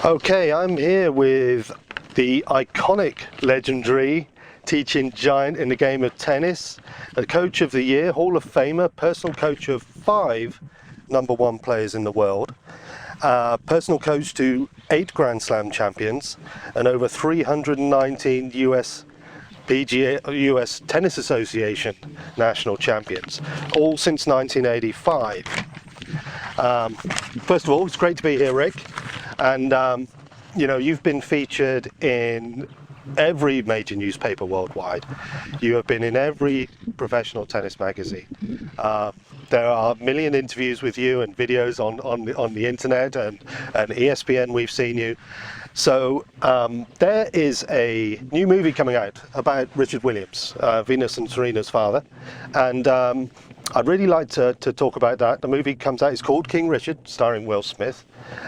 Okay, I'm here with the iconic, legendary teaching giant in the game of tennis, a coach of the year, Hall of Famer, personal coach of 5 #1 players in the world, personal coach to 8 Grand Slam champions and over 319 US Tennis Association national champions, all since 1985. First of all, it's great to be here, Rick. And you've been featured in every major newspaper worldwide. You have been in every professional tennis magazine. There are a million interviews with you and videos on the internet and ESPN. We've seen you. So there is a new movie coming out about Richard Williams, Venus and Serena's father, and I'd really like to talk about that. The movie comes out, it's called King Richard, starring Will Smith,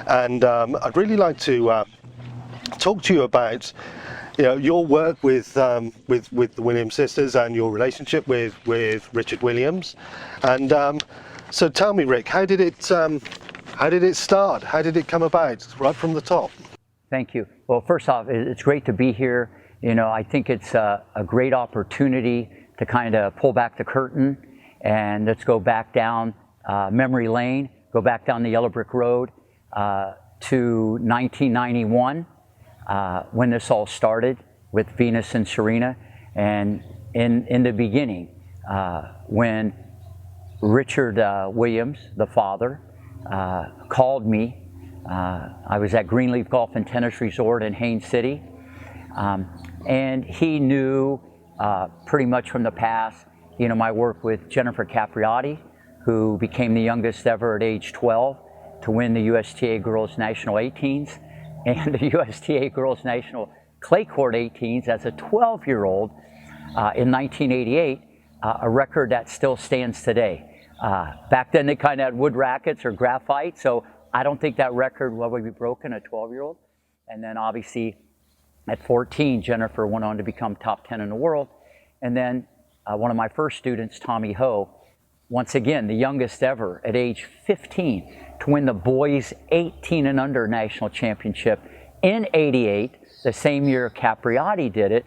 and I'd really like to talk to you about your work with the Williams sisters and your relationship with Richard Williams. And so tell me, Rick, how did it start? How did it come about right from the top? Thank you. Well, first off, it's great to be here. I think it's a great opportunity to kind of pull back the curtain and let's go back down memory lane, go back down the yellow brick road to 1991 when this all started with Venus and Serena. And in the beginning, when Richard Williams, the father, called me, I was at Greenleaf Golf and Tennis Resort in Haines City, and he knew pretty much from the past, my work with Jennifer Capriati, who became the youngest ever at age 12 to win the USTA Girls National 18s and the USTA Girls National Clay Court 18s as a 12-year-old in 1988, a record that still stands today. Back then they kind of had wood rackets or graphite, so I don't think that record will be broken, a 12-year-old. And then obviously at 14, Jennifer went on to become top 10 in the world. And then one of my first students, Tommy Ho, once again, the youngest ever at age 15 to win the boys 18 and under national championship in '88, the same year Capriati did it.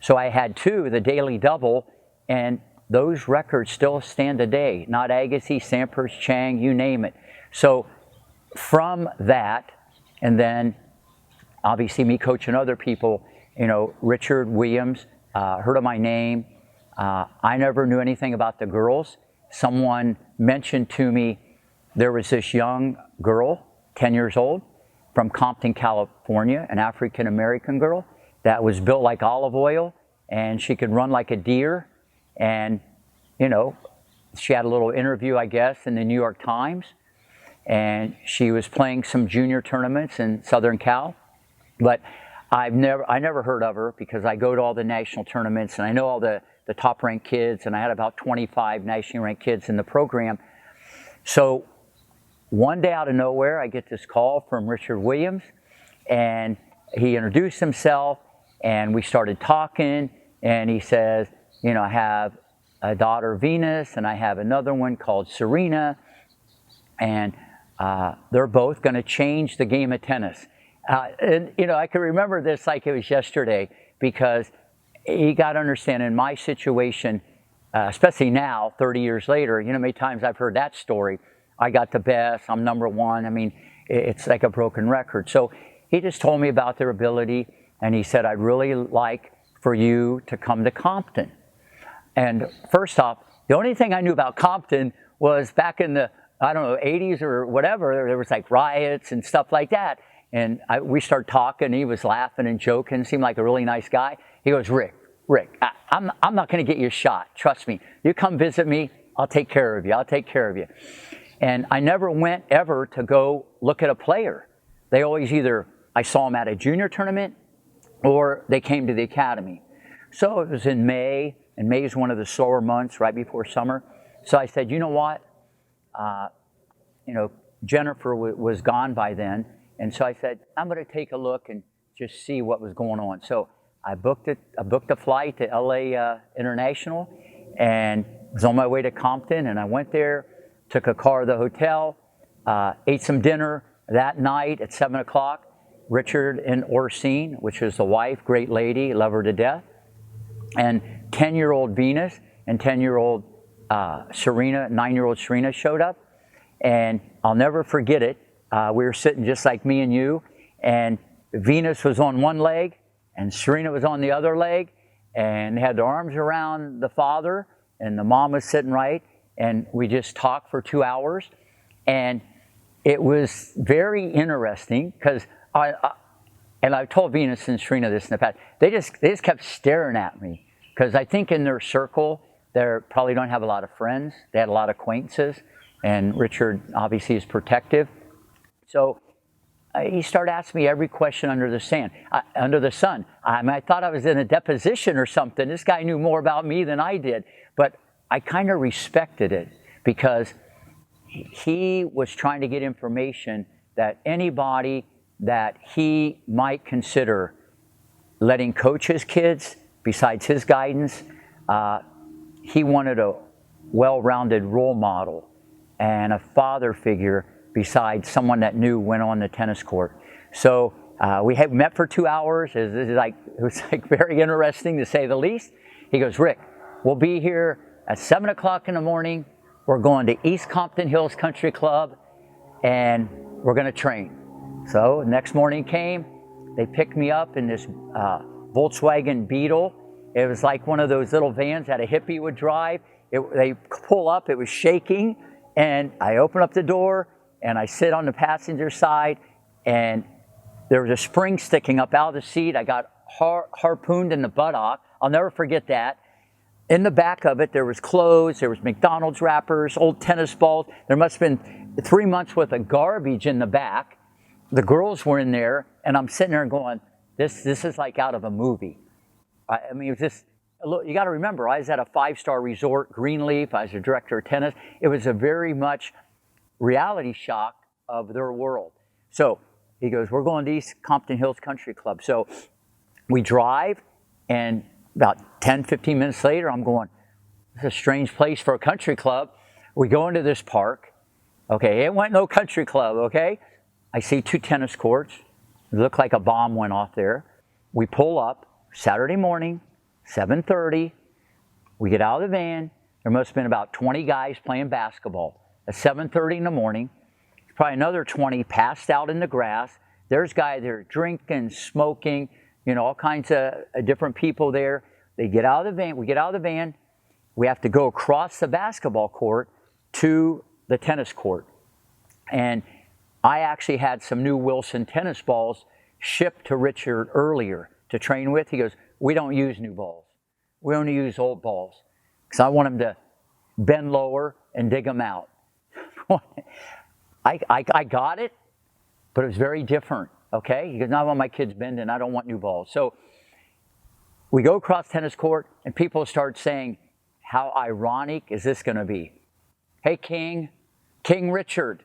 So I had 2, the daily double, and those records still stand today. Not Agassi, Sampras, Chang, you name it. So from that, and then obviously me coaching other people, Richard Williams heard of my name. I never knew anything about the girls. Someone mentioned to me there was this young girl, 10 years old, from Compton, California, an African-American girl that was built like olive oil, and she could run like a deer. And, she had a little interview, I guess, in the New York Times, and she was playing some junior tournaments in Southern Cal. But I never heard of her because I go to all the national tournaments and I know all the top ranked kids, and I had about 25 nationally ranked kids in the program. So one day out of nowhere, I get this call from Richard Williams, and he introduced himself and we started talking, and he says, I have a daughter, Venus, and I have another one called Serena, and they're both going to change the game of tennis. And I can remember this like it was yesterday, because you got to understand, in my situation, especially now, 30 years later, how many times I've heard that story. I got the best, I'm #1. I mean, it's like a broken record. So he just told me about their ability, and he said, I'd really like for you to come to Compton. And first off, the only thing I knew about Compton was back in the, 80s or whatever, there was like riots and stuff like that. And we started talking, he was laughing and joking, seemed like a really nice guy. He goes, Rick, I'm not going to get you a shot. Trust me. You come visit me, I'll take care of you. And I never went ever to go look at a player. They always I saw them at a junior tournament or they came to the academy. So it was in May, and May is one of the slower months right before summer. So I said, you know what? Jennifer was gone by then. And so I said, I'm going to take a look and just see what was going on. So I booked a flight to LA International and was on my way to Compton. And I went there, took a car to the hotel, ate some dinner that night at 7 o'clock. Richard and Orsine, which is the wife, great lady, love her to death. And 10-year-old Venus and 10-year-old Serena, 9-year-old Serena showed up. And I'll never forget it. We were sitting just like me and you, and Venus was on one leg and Serena was on the other leg, and they had their arms around the father, and the mom was sitting right, and we just talked for 2 hours. And it was very interesting because I've told Venus and Serena this in the past, they just kept staring at me, because I think in their circle, they probably don't have a lot of friends. They had a lot of acquaintances, and Richard obviously is protective. So he started asking me every question under the sun. I mean, I thought I was in a deposition or something. This guy knew more about me than I did, but I kind of respected it, because he was trying to get information that anybody that he might consider letting coach his kids, besides his guidance, he wanted a well-rounded role model and a father figure besides someone that knew went on the tennis court. So we had met for 2 hours. It was like very interesting, to say the least. He goes, Rick, we'll be here at 7 o'clock in the morning. We're going to East Compton Hills Country Club, and we're going to train. So next morning came. They picked me up in this Volkswagen Beetle. It was like one of those little vans that a hippie would drive. They pull up, it was shaking, and I open up the door, and I sit on the passenger side, and there was a spring sticking up out of the seat. I got harpooned in the buttock. I'll never forget that. In the back of it, there was clothes, there was McDonald's wrappers, old tennis balls. There must have been 3 months worth of garbage in the back. The girls were in there, and I'm sitting there going, this is like out of a movie. I mean, it was just, you got to remember, I was at a 5-star resort, Greenleaf. I was a director of tennis. It was a very much reality shock of their world. So he goes, we're going to East Compton Hills Country Club. So we drive, and about 10, 15 minutes later, I'm going, this is a strange place for a country club. We go into this park. Okay, it went no country club, okay? I see 2 tennis courts. It looked like a bomb went off there. We pull up Saturday morning, 7:30. We get out of the van. There must have been about 20 guys playing basketball. At 7:30 in the morning, probably another 20 passed out in the grass. There's guys there drinking, smoking, you know, all kinds of different people there. They get out of the van. We get out of the van. We have to go across the basketball court to the tennis court. And I actually had some new Wilson tennis balls shipped to Richard earlier to train with. He goes, we don't use new balls. We only use old balls, because I want him to bend lower and dig them out. I got it, but it was very different, okay? He goes, I want my kids bending. I don't want new balls. So we go across tennis court, and people start saying, how ironic is this going to be? Hey, King Richard.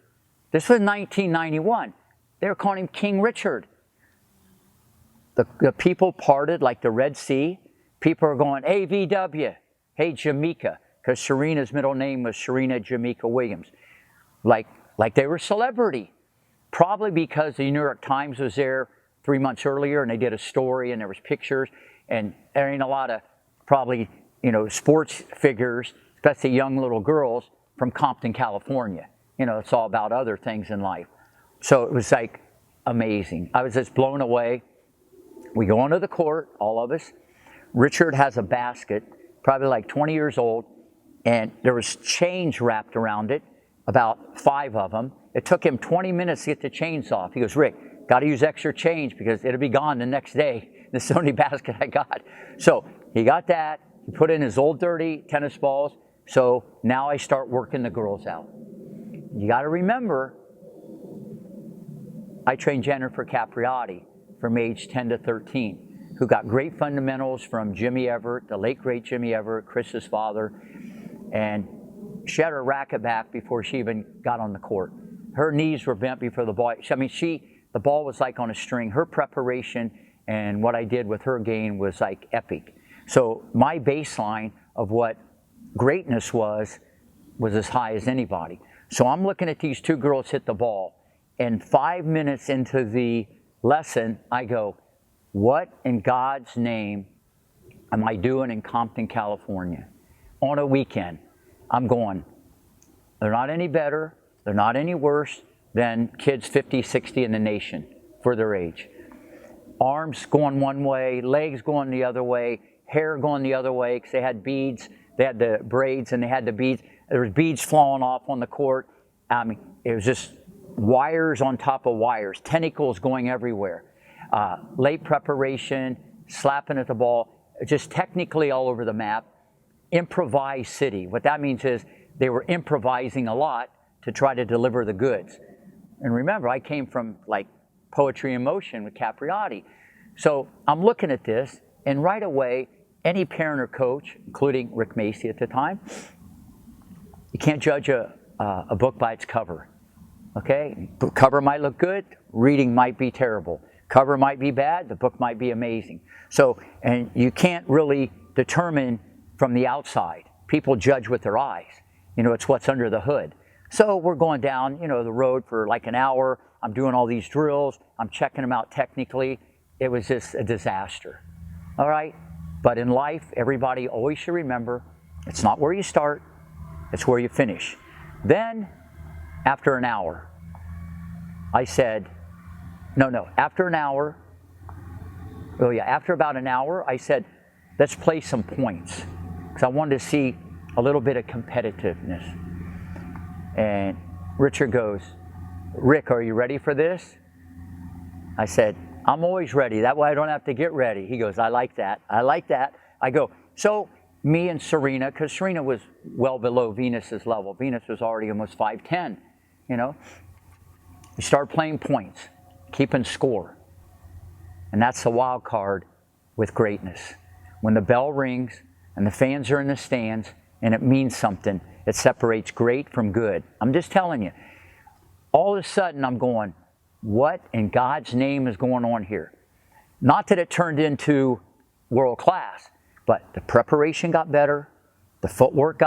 This was 1991. They were calling him King Richard. The people parted like the Red Sea. People are going, hey, VW, hey, Jamaica, because Serena's middle name was Serena Jamaica Williams. Like they were celebrity. Probably because the New York Times was there 3 months earlier, and they did a story, and there was pictures, and there ain't a lot of probably, you know, sports figures, especially young little girls from Compton, California. You know, it's all about other things in life. So it was like amazing. I was just blown away. We go onto the court, all of us. Richard has a basket, probably like 20 years old, and there was chains wrapped around it, about 5 of them. It took him 20 minutes to get the chains off. He goes, Rick, got to use extra change because it'll be gone the next day. This is the only basket I got. So he got that. He put in his old dirty tennis balls. So now I start working the girls out. You got to remember, I trained Jennifer Capriati from age 10 to 13, who got great fundamentals from Jimmy Everett, the late great Jimmy Everett, Chris's father, and she had her racket back before she even got on the court. Her knees were bent before the ball. I mean, the ball was like on a string. Her preparation and what I did with her game was like epic. So my baseline of what greatness was as high as anybody. So I'm looking at these 2 girls hit the ball, and 5 minutes into the lesson, I go, what in God's name am I doing in Compton, California? On a weekend, I'm going, they're not any better, they're not any worse than kids 50, 60 in the nation for their age. Arms going one way, legs going the other way, hair going the other way, because they had beads, they had the braids and they had the beads. There was beads flowing off on the court. I mean, it was just wires on top of wires, tentacles going everywhere. Late preparation, slapping at the ball, just technically all over the map. Improvised city. What that means is they were improvising a lot to try to deliver the goods. And remember, I came from like poetry in motion with Capriati. So I'm looking at this, and right away, any parent or coach, including Rick Macci at the time, you can't judge a book by its cover. Okay? Cover might look good, reading might be terrible. Cover might be bad, the book might be amazing. So, and you can't really determine from the outside. People judge with their eyes. You know, it's what's under the hood. So we're going down, you know, the road for like an hour. I'm doing all these drills. I'm checking them out technically. It was just a disaster. All right? But in life, everybody always should remember, it's not where you start, it's where you finish. Then, after an hour, I said, after an hour, after about an hour, I said, let's play some points. Because I wanted to see a little bit of competitiveness. And Richard goes, Rick, are you ready for this? I said, I'm always ready. That way I don't have to get ready. He goes, I like that. I like that. I go, so me and Serena, because Serena was well below Venus's level. Venus was already almost 5'10", you know. We start playing points, keeping score. And that's the wild card with greatness. When the bell rings and the fans are in the stands and it means something, it separates great from good. I'm just telling you. All of a sudden I'm going, what in God's name is going on here? Not that it turned into world class, but the preparation got better, the footwork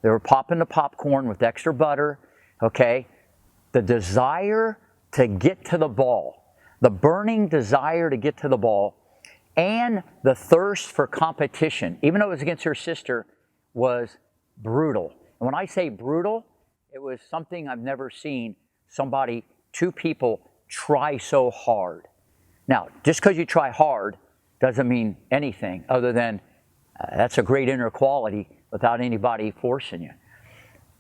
they were popping the popcorn with extra butter, okay? The desire to get to the ball, the burning desire to get to the ball, and the thirst for competition, even though it was against her sister, was brutal. And when I say brutal, it was something I've never seen two people try so hard. Now, just because you try hard doesn't mean anything other than that's a great inner quality without anybody forcing you.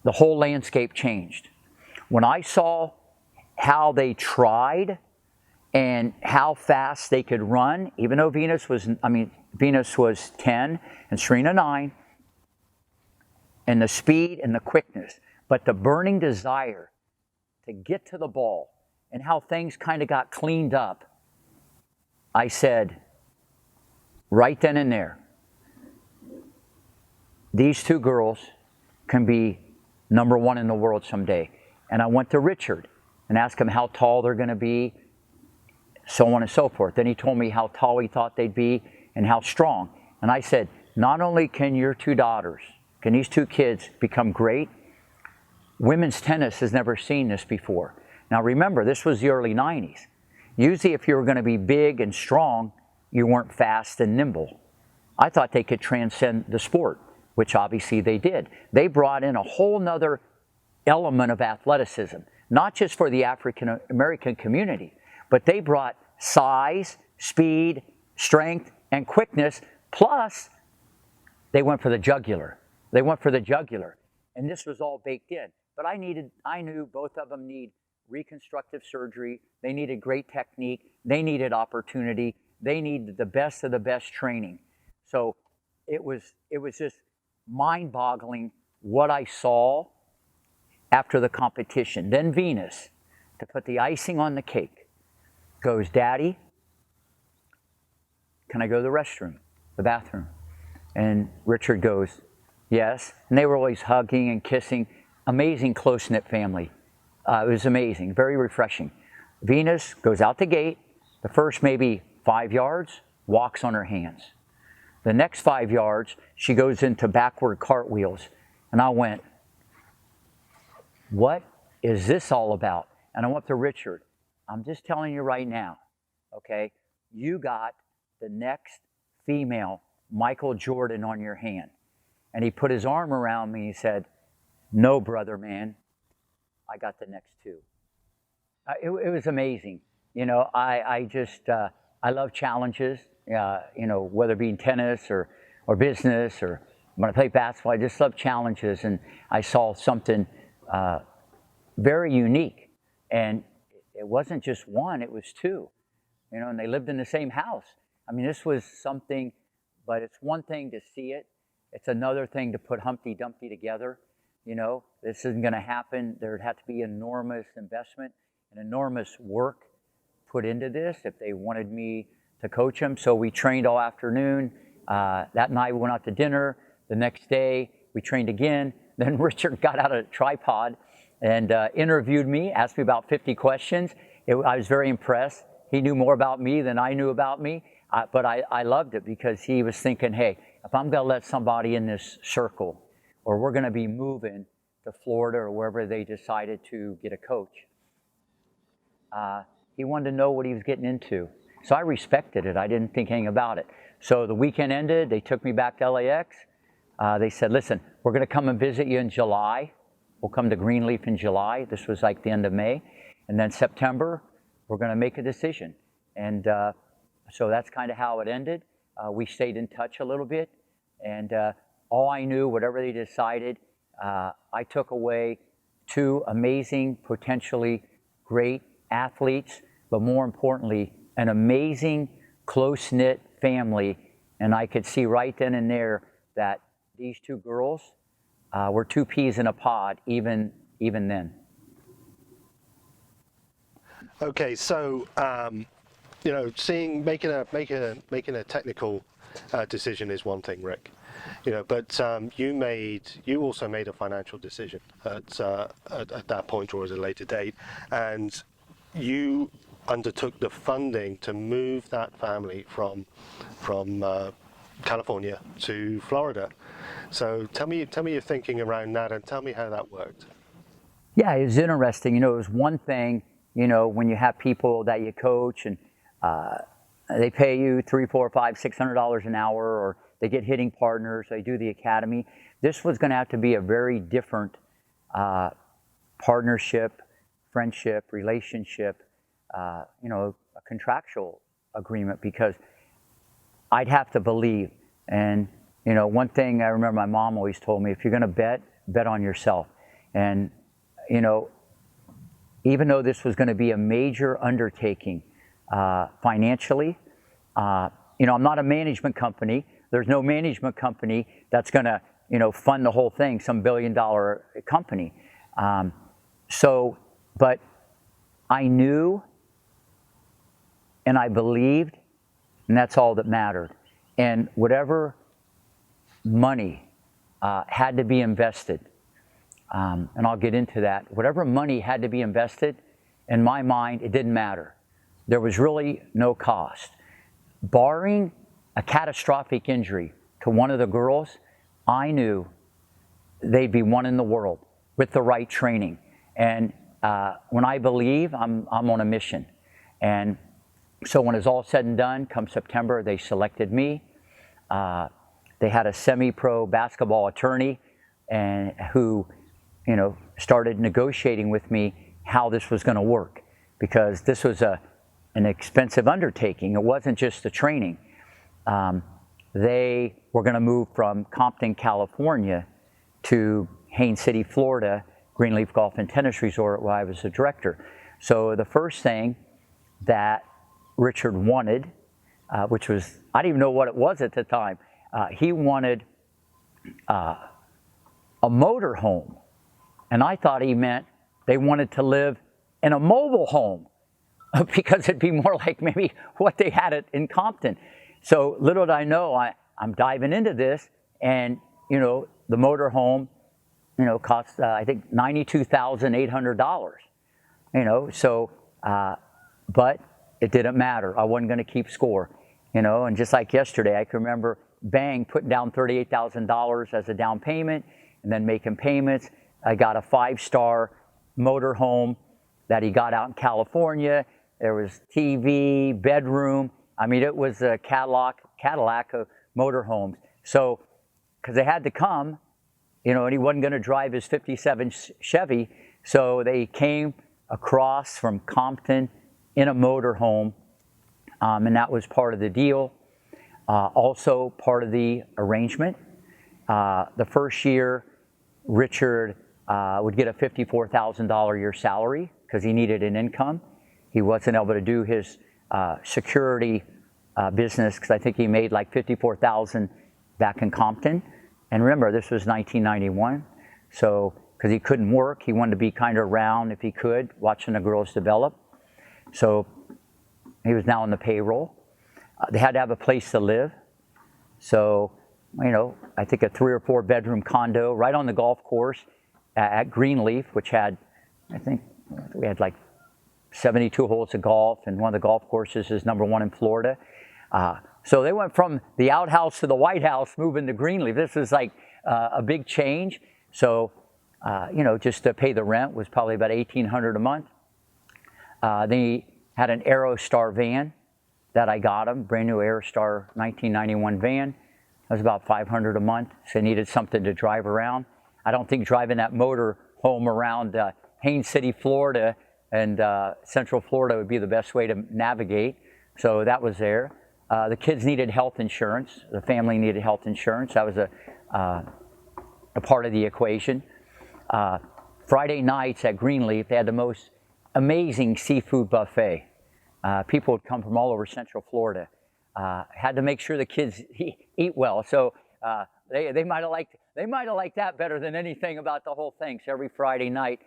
The whole landscape changed. When I saw how they tried and how fast they could run, even though Venus was 10 and Serena 9, and the speed and the quickness, but the burning desire to get to the ball and how things kind of got cleaned up, I said, right then and there, these two girls can be number one in the world someday. And I went to Richard and asked him how tall they're going to be, so on and so forth. Then he told me how tall he thought they'd be and how strong. And I said, not only can your two daughters, can these two kids become great, women's tennis has never seen this before. Now remember, this was the early 90s. Usually if you were going to be big and strong, you weren't fast and nimble. I thought they could transcend the sport, which obviously they did. They brought in a whole nother element of athleticism, not just for the African American community, but they brought size, speed, strength, and quickness, plus they went for the jugular. They went for the jugular, and this was all baked in. But I knew both of them need reconstructive surgery. They needed great technique. They needed opportunity. They needed the best of the best training. So it was just mind-boggling what I saw after the competition. Then Venus, to put the icing on the cake, goes, Daddy, can I go to the bathroom? And Richard goes, yes. And they were always hugging and kissing. Amazing close-knit family. It was amazing, very refreshing. Venus goes out the gate, the first maybe 5 yards, walks on her hands. The next 5 yards, she goes into backward cartwheels. And I went, what is this all about? And I went to Richard. I'm just telling you right now, okay, you got the next female Michael Jordan on your hand. And he put his arm around me and he said, no, brother, man, I got the next two. It was amazing. You know, I love challenges, you know, whether it be in tennis or business or when I play basketball, I just love challenges. And I saw something very unique. And it wasn't just one, it was two, you know, and they lived in the same house. I mean, this was something, but it's one thing to see it. It's another thing to put Humpty Dumpty together. You know, this isn't going to happen. There'd have to be enormous investment and enormous work put into this if they wanted me to coach them. So we trained all afternoon. That night we went out to dinner. The next day we trained again. Then Richard got out a tripod and interviewed me, asked me about 50 questions. I was very impressed. He knew more about me than I knew about me, but I loved it because he was thinking, hey, if I'm going to let somebody in this circle, or we're going to be moving to Florida or wherever they decided to get a coach, he wanted to know what he was getting into. So I respected it. I didn't think anything about it. So the weekend ended. They took me back to LAX. They said, listen, we're going to come and visit you in July. We'll come to Greenleaf in July. This was like the end of May. And then September, we're going to make a decision. And so that's kind of how it ended. We stayed in touch a little bit. And all I knew, whatever they decided, I took away two amazing, potentially great athletes, but more importantly, an amazing, close-knit family. And I could see right then and there that these two girls were two peas in a pod, even then. Okay, so you know, making a technical decision is one thing, Rick. You know, but you also made a financial decision at that point or at a later date, and you undertook the funding to move that family from California to Florida. So tell me your thinking around that, and tell me how that worked. Yeah, it was interesting. You know, it was one thing, you know, when you have people that you coach and they pay you $300, $400, $500, $600 an hour, or they get hitting partners, they do the academy. This was going to have to be a very different partnership, friendship, relationship, you know, a contractual agreement, because I'd have to believe. And, you know, one thing I remember my mom always told me, if you're going to bet on yourself. And, you know, even though this was going to be a major undertaking financially, you know, I'm not a management company. There's no management company that's going to, you know, fund the whole thing, some billion-dollar company. But I knew and I believed, and that's all that mattered. And whatever money had to be invested, and I'll get into that, whatever money had to be invested, in my mind, it didn't matter. There was really no cost. Barring a catastrophic injury to one of the girls, I knew they'd be one in the world with the right training. And when I believe, I'm on a mission. And so when it's all said and done, come September, they selected me. They had a semi-pro basketball attorney and who, you know, started negotiating with me how this was going to work, because this was an expensive undertaking. It wasn't just the training. They were going to move from Compton, California to Haines City, Florida, Greenleaf Golf and Tennis Resort, where I was the director. So the first thing that Richard wanted, which was, I didn't even know what it was at the time, he wanted a motor home. And I thought he meant they wanted to live in a mobile home, because it'd be more like maybe what they had in Compton. So little did I know, I'm diving into this, and you know, the motor home, you know, cost I think $92,800. You know, so but it didn't matter. I wasn't going to keep score. You know, and just like yesterday, I can remember bang putting down $38,000 as a down payment, and then making payments. I got a 5-star motor home that he got out in California. There was TV, bedroom. I mean, it was a Cadillac of motorhomes. So, because they had to come, you know, and he wasn't going to drive his 57 Chevy, so they came across from Compton in a motorhome, and that was part of the deal. Also part of the arrangement. The first year, Richard would get a $54,000 a year salary because he needed an income. He wasn't able to do his security business because I think he made like $54,000 back in Compton. And remember, this was 1991, so because he couldn't work, he wanted to be kind of around if he could, watching the girls develop. So he was now on the payroll. They had to have a place to live. So, you know, I think a 3 or 4 bedroom condo right on the golf course at Greenleaf, which had, I think we had like 72 holes of golf, and one of the golf courses is #1 in Florida. So they went from the outhouse to the White House, moving to Greenleaf. This was like a big change. So, you know, just to pay the rent was probably about $1,800 a month. They had an Aerostar van that I got him, brand new Aerostar 1991 van. It was about $500 a month, so he needed something to drive around. I don't think driving that motor home around Haines City, Florida, and Central Florida would be the best way to navigate. So that was there. The kids needed health insurance. The family needed health insurance. That was a part of the equation. Friday nights at Greenleaf, they had the most amazing seafood buffet. People would come from all over Central Florida. Had to make sure the kids eat well. So they might have liked that better than anything about the whole thing. So every Friday night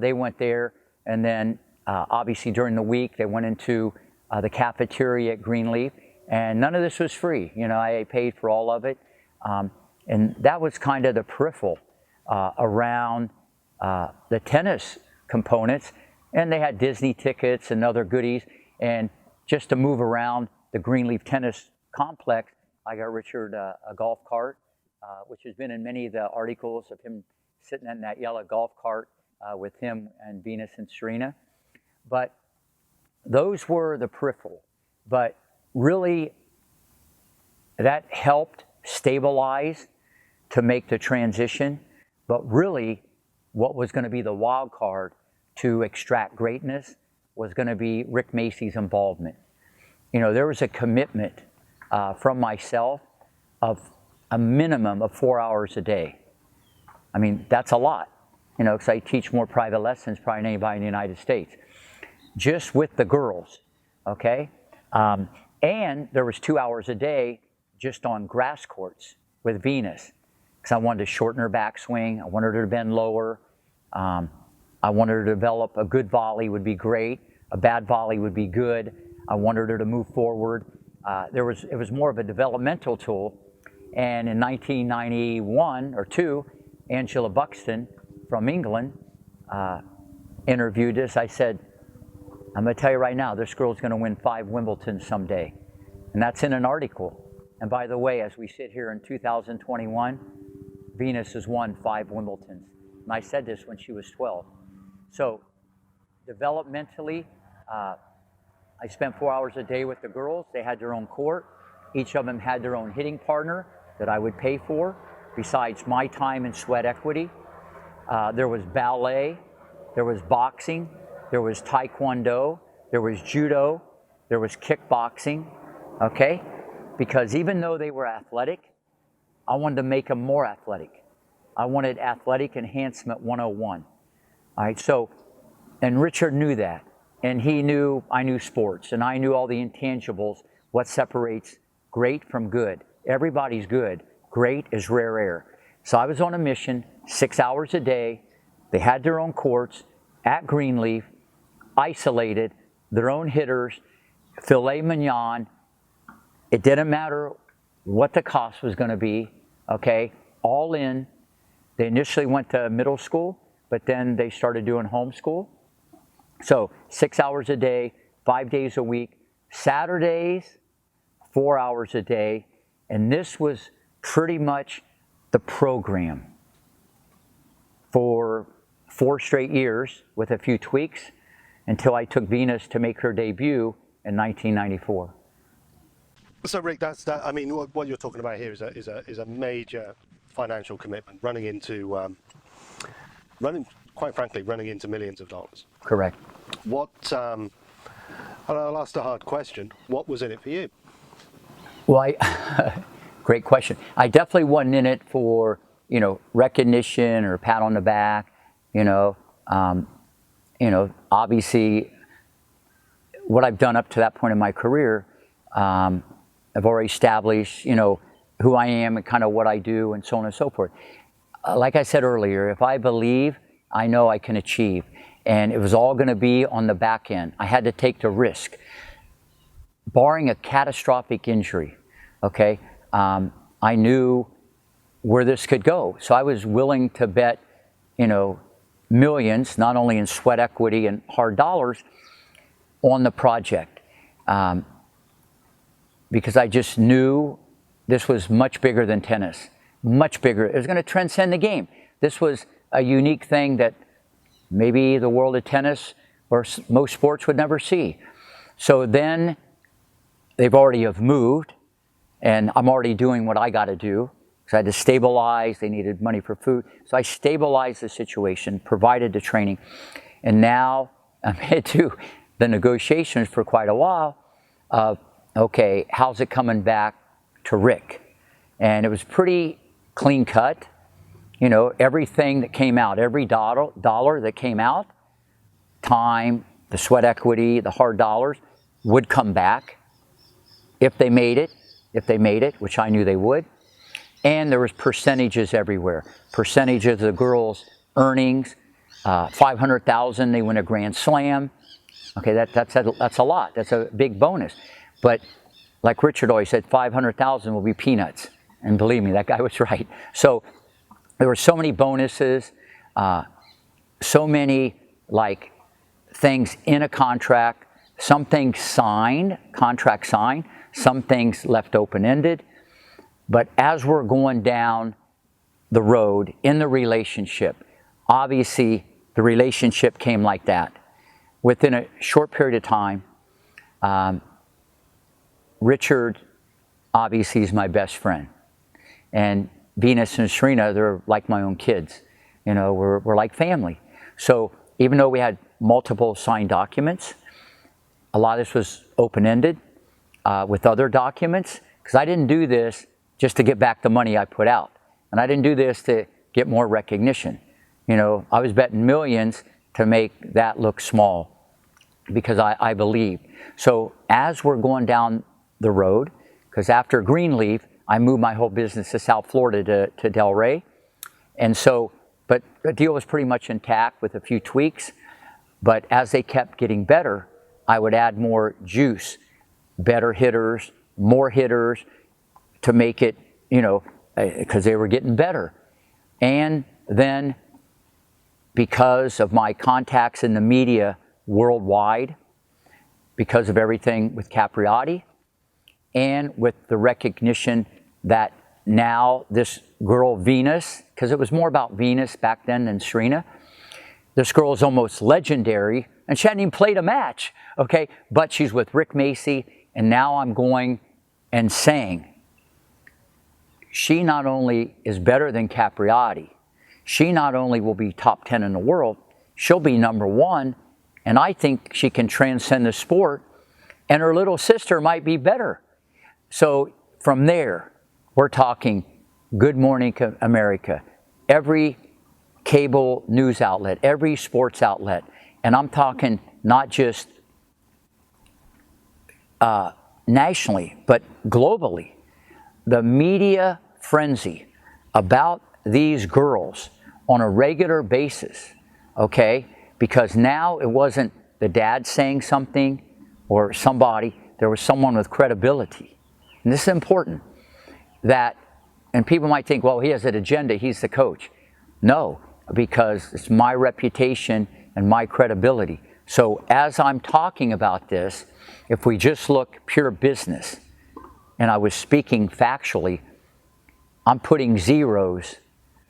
they went there, and then obviously during the week they went into the cafeteria at Greenleaf. And none of this was free. You know, I paid for all of it. And that was kind of the peripheral around the tennis components. And they had Disney tickets and other goodies. And just to move around the Greenleaf Tennis Complex, I got Richard a golf cart, which has been in many of the articles of him sitting in that yellow golf cart with him and Venus and Serena. But those were the peripheral. But really, that helped stabilize to make the transition. But really, what was going to be the wild card to extract greatness was going to be Rick Macci's involvement. You know, there was a commitment from myself of a minimum of 4 hours a day. I mean, that's a lot, you know, because I teach more private lessons probably than anybody in the United States. Just with the girls, okay? And there was 2 hours a day just on grass courts with Venus, because I wanted to shorten her backswing. I wanted her to bend lower. I wanted her to develop a good volley would be great. A bad volley would be good. I wanted her to move forward. It was more of a developmental tool. And in 1991 or 2, Angela Buxton from England interviewed us. I said, I'm going to tell you right now, this girl's going to win 5 Wimbledons someday. And that's in an article. And by the way, as we sit here in 2021, Venus has won 5 Wimbledons. And I said this when she was 12. So developmentally, I spent 4 hours a day with the girls. They had their own court. Each of them had their own hitting partner that I would pay for, besides my time and sweat equity. There was ballet, there was boxing, there was taekwondo, there was judo, there was kickboxing, okay? Because even though they were athletic, I wanted to make them more athletic. I wanted athletic enhancement 101. All right, so, and Richard knew that. And he knew I knew sports, and I knew all the intangibles, what separates great from good. Everybody's good. Great is rare air. So I was on a mission, 6 hours a day. They had their own courts at Greenleaf, isolated, their own hitters, filet mignon. It didn't matter what the cost was going to be, okay? All in. They initially went to middle school, but then they started doing homeschool. So 6 hours a day, 5 days a week, Saturdays, 4 hours a day. And this was pretty much the program for 4 straight years with a few tweaks. until I took Venus to make her debut in 1994. So Rick, I mean, what you're talking about here is a major financial commitment, quite frankly, running into millions of dollars. Correct. And I'll ask the hard question: what was in it for you? Well, great question. I definitely wasn't in it for, recognition or a pat on the back. Obviously, what I've done up to that point in my career, I've already established, who I am and kind of what I do and so on and so forth. Like I said earlier, if I believe, I know I can achieve. And it was all going to be on the back end. I had to take the risk. Barring a catastrophic injury, okay, I knew where this could go. So I was willing to bet, millions, not only in sweat equity and hard dollars, on the project. Because I just knew this was much bigger than tennis, much bigger. It was going to transcend the game. This was a unique thing that maybe the world of tennis or most sports would never see. So then they've already have moved, and I'm already doing what I got to do. So I had to stabilize. They needed money for food. So I stabilized the situation, provided the training, and now I'm headed to the negotiations for quite a while of, okay, how's it coming back to Rick? And it was pretty clean cut. Everything that came out, every dollar that came out, time, the sweat equity, the hard dollars, would come back if they made it, which I knew they would. And there was percentages everywhere. Percentages of the girls' earnings, $500,000, they win a Grand Slam. Okay, that's a lot. That's a big bonus. But like Richard always said, 500,000 will be peanuts. And believe me, that guy was right. So there were so many bonuses, so many things in a contract, some things contract signed, some things left open-ended. But as we're going down the road in the relationship, obviously the relationship came like that. Within a short period of time, Richard obviously is my best friend. And Venus and Serena, they're like my own kids. We're like family. So even though we had multiple signed documents, a lot of this was open-ended with other documents, because I didn't do this just to get back the money I put out. And I didn't do this to get more recognition. I was betting millions to make that look small because I believed. So as we're going down the road, because after Greenleaf, I moved my whole business to South Florida to Delray. And so, but the deal was pretty much intact with a few tweaks. But as they kept getting better, I would add more juice, better hitters, more hitters to make it, because they were getting better. And then because of my contacts in the media worldwide, because of everything with Capriati, and with the recognition that now this girl Venus, because it was more about Venus back then than Serena, this girl is almost legendary, and she hadn't even played a match, okay? But she's with Rick Macci, and now I'm going and saying, she not only is better than Capriati, she not only will be top 10 in the world, she'll be number 1, and I think she can transcend the sport, and her little sister might be better. So from there, we're talking Good Morning America, every cable news outlet, every sports outlet, and I'm talking not just nationally, but globally. The media frenzy about these girls on a regular basis, okay? Because now it wasn't the dad saying something or somebody, there was someone with credibility. And this is important, and people might think, well, he has an agenda, he's the coach. No, because it's my reputation and my credibility. So as I'm talking about this, if we just look pure business, and I was speaking factually, I'm putting zeros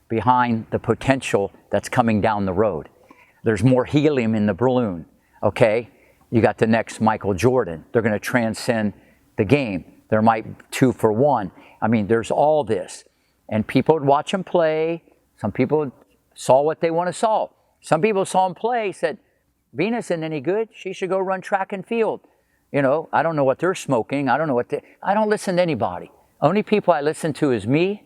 behind the potential that's coming down the road. There's more helium in the balloon. okay? You got the next Michael Jordan. They're going to transcend the game. There might be 2 for 1. I mean, there's all this. And people would watch him play. Some people saw what they want to saw. Some people saw him play, said, Venus isn't any good. She should go run track and field. You know, I don't know what they're smoking. I don't know what I don't listen to anybody. Only people I listen to is me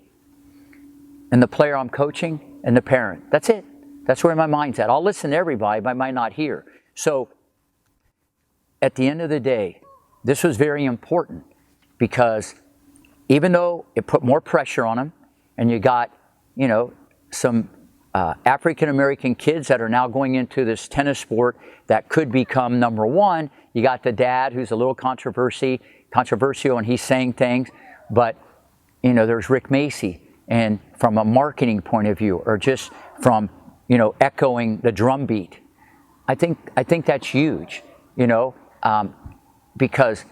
and the player I'm coaching and the parent. That's it. That's where my mind's at. I'll listen to everybody, but I might not hear. So at the end of the day, this was very important because even though it put more pressure on him, and you got, you know, some African-American kids that are now going into this tennis sport that could become number one. You got the dad who's a little controversial, and he's saying things. But, you know, there's Rick Macci, and from a marketing point of view, or just from, you know, echoing the drum beat, I think that's huge, you know, because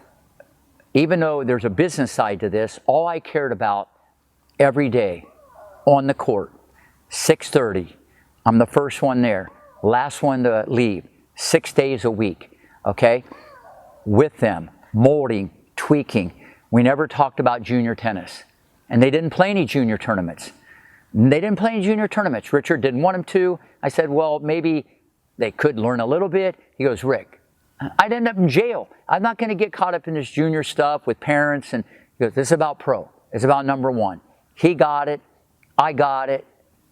even though there's a business side to this, all I cared about every day on the court, 6:30, I'm the first one there, last one to leave, 6 days a week, okay? With them, molding, tweaking. We never talked about junior tennis. And they didn't play any junior tournaments. Richard didn't want them to. I said, well, maybe they could learn a little bit. He goes, Rick, I'd end up in jail. I'm not going to get caught up in this junior stuff with parents. And he goes, this is about pro. It's about number one. He got it. I got it.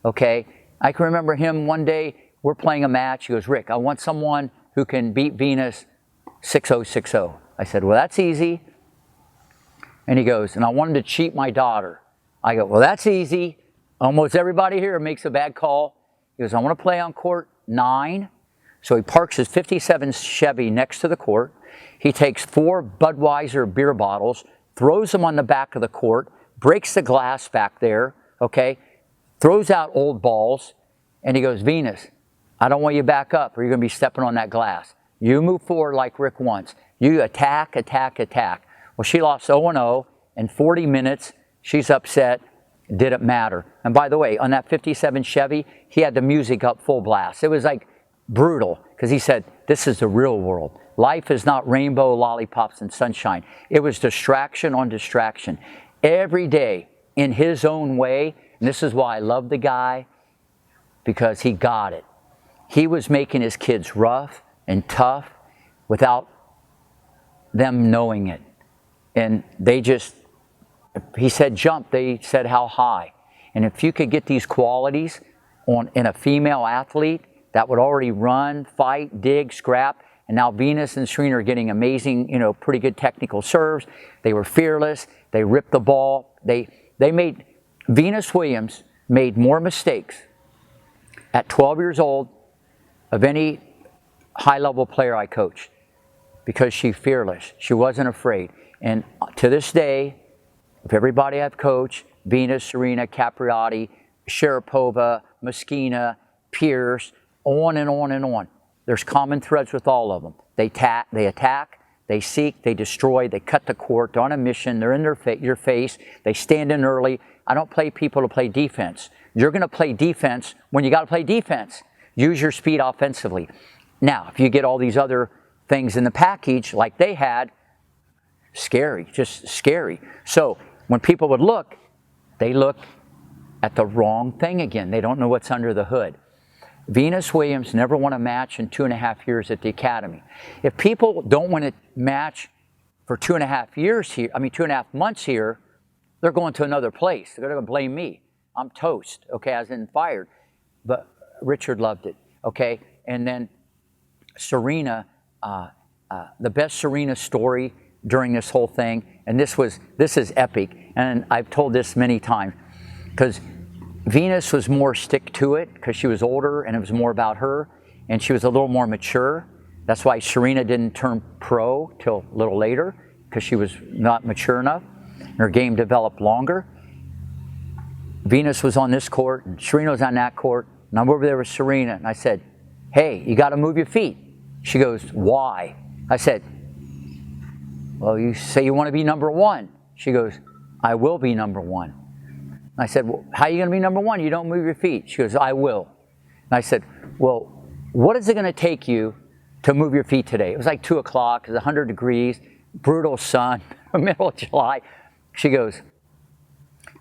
Okay. I can remember him one day, we're playing a match. He goes, Rick, I want someone who can beat Venus 6-0, 6-0. I said, well, that's easy. And he goes, and I want him to cheat my daughter. I go, well, that's easy. Almost everybody here makes a bad call. He goes, I want to play on court 9. So he parks his 57 Chevy next to the court. He takes 4 Budweiser beer bottles, throws them on the back of the court, breaks the glass back there, okay, throws out old balls, and he goes, Venus, I don't want you back up or you're going to be stepping on that glass. You move forward like Rick wants. You attack, attack, attack. Well, she lost 0-0 in 40 minutes. She's upset. Didn't matter. And by the way, on that 57 Chevy, he had the music up full blast. It was like brutal because he said, this is the real world. Life is not rainbow, lollipops, and sunshine. It was distraction on distraction. Every day, in his own way, and this is why I love the guy, because he got it. He was making his kids rough and tough without them knowing it. And they just, he said jump, they said how high. And if you could get these qualities in a female athlete that would already run, fight, dig, scrap, and now Venus and Serena are getting amazing, you know, pretty good technical serves. They were fearless. They ripped the ball. Venus Williams made more mistakes at 12 years old of any high-level player I coached because she's fearless. She wasn't afraid. And to this day, if everybody I've coached, Venus, Serena, Capriati, Sharapova, Moschina, Pierce, on and on and on. There's common threads with all of them. They attack, they seek, they destroy, they cut the court, they're on a mission, they're in your face, they stand in early. I don't play people to play defense. You're going to play defense when you got to play defense. Use your speed offensively. Now, if you get all these other things in the package like they had, scary, just scary. So when people would look, they look at the wrong thing again. They don't know what's under the hood. Venus Williams never won a match in 2.5 years at the academy. If people don't win a match for 2.5 years here, 2.5 months here, they're going to another place. They're going to blame me. I'm toast, okay, I was in fired. But Richard loved it, okay? And then Serena, the best Serena story during this whole thing, and this is epic, and I've told this many times, because Venus was more stick to it because she was older and it was more about her, and she was a little more mature. That's why Serena didn't turn pro till a little later, because she was not mature enough. Her game developed longer. Venus was on this court and Serena was on that court, and I'm over there with Serena, and I said, hey, you got to move your feet. She goes, why? I said, well, you say you want to be number one. She goes, I will be number one. I said, well, how are you going to be number one? You don't move your feet. She goes, I will. And I said, well, what is it going to take you to move your feet today. It was like 2 o'clock, it was 100 degrees, brutal sun, middle of July. She goes,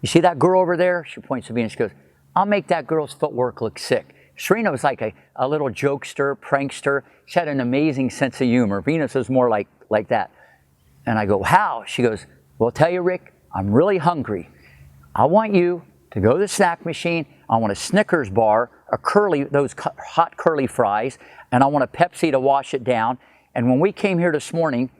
you see that girl over there? She points to me and she goes, I'll make that girl's footwork look sick. Serena was like a little jokester, prankster. She had an amazing sense of humor. Venus was more like that. And I go, how? She goes, well, I'll tell you, Rick, I'm really hungry. I want you to go to the snack machine. I want a Snickers bar, those hot curly fries, and I want a Pepsi to wash it down. And when we came here this morning,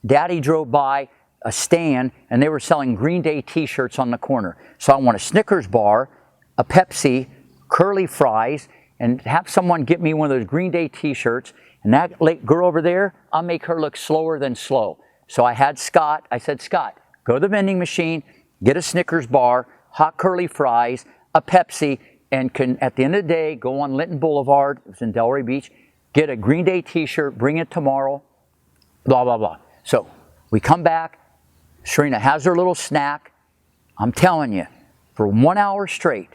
Daddy drove by a stand and they were selling Green Day t-shirts on the corner. So I want a Snickers bar, a Pepsi, curly fries, and have someone get me one of those Green Day t-shirts. And that girl over there, I'll make her look slower than slow. So I had Scott, I said, Scott, go to the vending machine, get a Snickers bar, hot curly fries, a Pepsi, and can, at the end of the day, go on Linton Boulevard, it was in Delray Beach, get a Green Day t-shirt, bring it tomorrow, blah, blah, blah. So we come back, Serena has her little snack. I'm telling you, for 1 hour straight,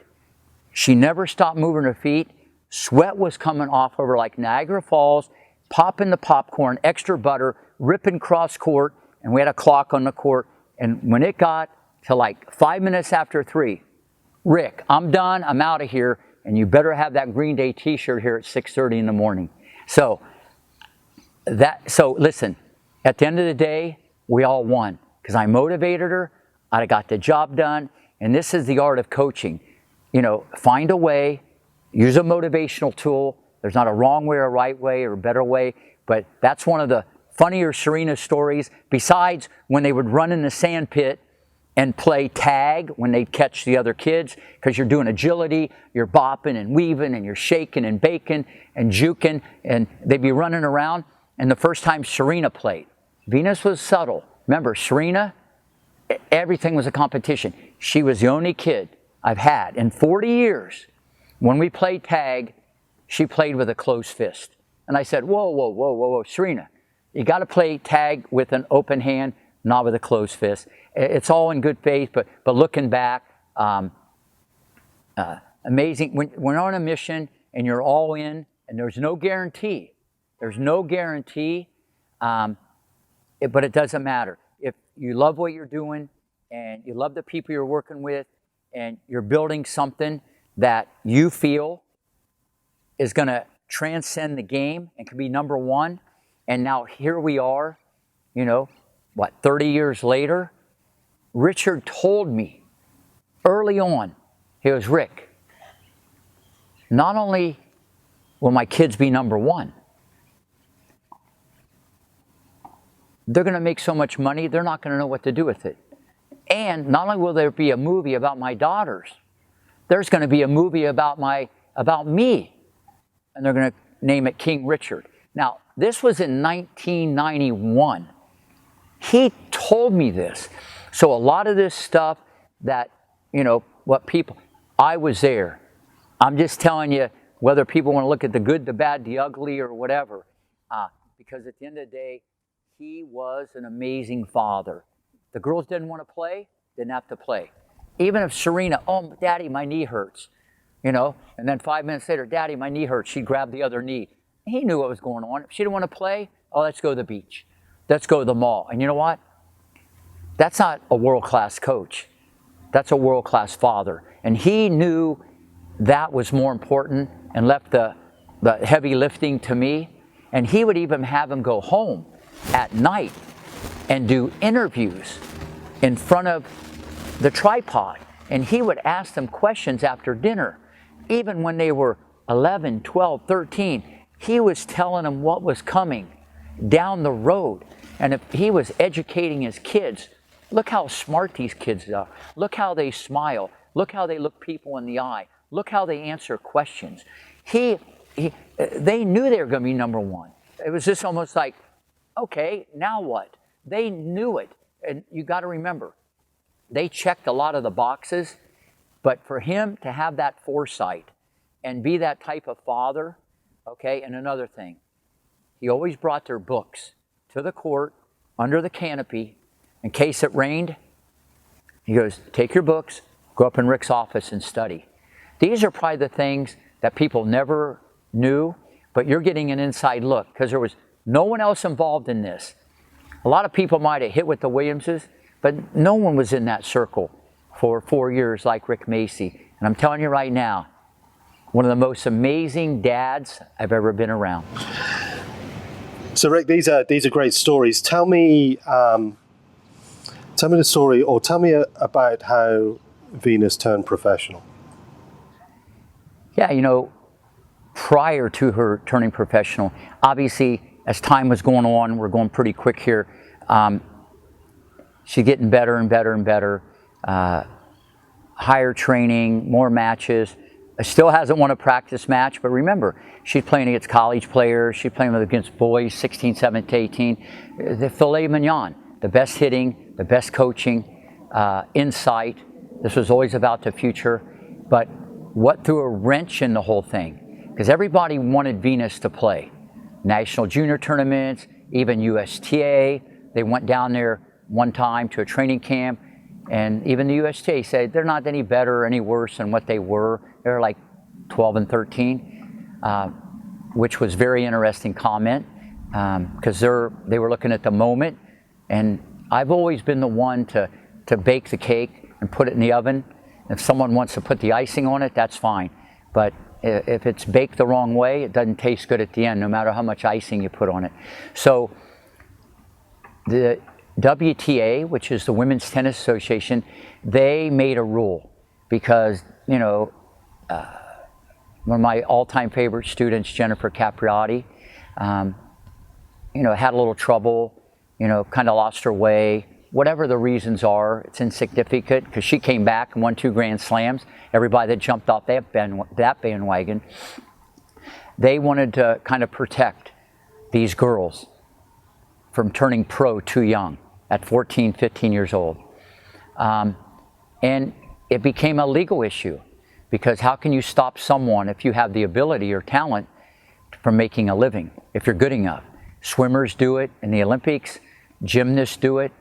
she never stopped moving her feet. Sweat was coming off of her like Niagara Falls, popping the popcorn, extra butter, ripping cross court, and we had a clock on the court. And when it got to like 5 minutes after 3, Rick, I'm done, I'm out of here, and you better have that Green Day t-shirt here at 6:30 in the morning. So listen, at the end of the day, we all won because I motivated her, I got the job done, and this is the art of coaching. You know, find a way, use a motivational tool. There's not a wrong way or a right way or a better way, but that's one of the funnier Serena stories, besides when they would run in the sand pit and play tag when they'd catch the other kids, because you're doing agility, you're bopping and weaving and you're shaking and baking and juking, and they'd be running around. And the first time Serena played, Venus was subtle. Remember, Serena, everything was a competition. She was the only kid I've had in 40 years. When we played tag, she played with a closed fist. And I said, whoa, whoa, whoa, whoa, whoa, Serena, you got to play tag with an open hand, not with a closed fist. It's all in good faith, but looking back, amazing. When we're on a mission and you're all in, and there's no guarantee. There's no guarantee, but it doesn't matter. If you love what you're doing and you love the people you're working with and you're building something that you feel is going to transcend the game and can be number one, and now here we are, you know, 30 years later. Richard told me early on, he goes, Rick, not only will my kids be number one, they're going to make so much money, they're not going to know what to do with it. And not only will there be a movie about my daughters, there's going to be a movie about me, and they're going to name it King Richard. Now, this was in 1991. He told me this. So a lot of this stuff that, you know, I was there. I'm just telling you, whether people want to look at the good, the bad, the ugly, or whatever, because at the end of the day, he was an amazing father. The girls didn't want to play, didn't have to play. Even if Serena, oh, Daddy, my knee hurts, you know, and then 5 minutes later, Daddy, my knee hurts, she'd grab the other knee. He knew what was going on. If she didn't want to play, oh, let's go to the beach. Let's go to the mall. And you know what? That's not a world-class coach. That's a world-class father. And he knew that was more important and left the heavy lifting to me. And he would even have him go home at night and do interviews in front of the tripod. And he would ask them questions after dinner. Even when they were 11, 12, 13, he was telling them what was coming down the road. And if he was educating his kids, look how smart these kids are. Look how they smile. Look how they look people in the eye. Look how they answer questions. They knew they were going to be number one. It was just almost like, okay, now what? They knew it. And you got to remember, they checked a lot of the boxes, but for him to have that foresight and be that type of father, okay, and another thing, he always brought their books to the court under the canopy in case it rained. He goes, take your books, go up in Rick's office and study. These are probably the things that people never knew, but you're getting an inside look because there was no one else involved in this. A lot of people might have hit with the Williamses, but no one was in that circle for 4 years like Rick Macci. And I'm telling you right now, one of the most amazing dads I've ever been around. So Rick, these are great stories. Tell me the story, or tell me about how Venus turned professional. Yeah, you know, prior to her turning professional, obviously as time was going on, we're going pretty quick here, she's getting better and better and better, higher training, more matches. Still hasn't won a practice match, but remember, she's playing against college players, she's playing against boys 16, 17, 18. The filet mignon, the best hitting, the best coaching, insight. This was always about the future, but what threw a wrench in the whole thing? Because everybody wanted Venus to play. National junior tournaments, even USPTA. They went down there one time to a training camp, and even the USPTA said they're not any better or any worse than what they were. They're like 12 and 13, which was very interesting comment, because they were looking at the moment. And I've always been the one to bake the cake and put it in the oven. If someone wants to put the icing on it, that's fine. But if it's baked the wrong way, it doesn't taste good at the end, no matter how much icing you put on it. So the WTA, which is the Women's Tennis Association, they made a rule because, you know, one of my all-time favorite students, Jennifer Capriati, you know, had a little trouble, you know, kind of lost her way. Whatever the reasons are, it's insignificant because she came back and won 2 Grand Slams. Everybody that jumped off that bandwagon, they wanted to kind of protect these girls from turning pro too young at 14, 15 years old. And it became a legal issue because how can you stop someone if you have the ability or talent from making a living, if you're good enough? Swimmers do it in the Olympics, gymnasts do it.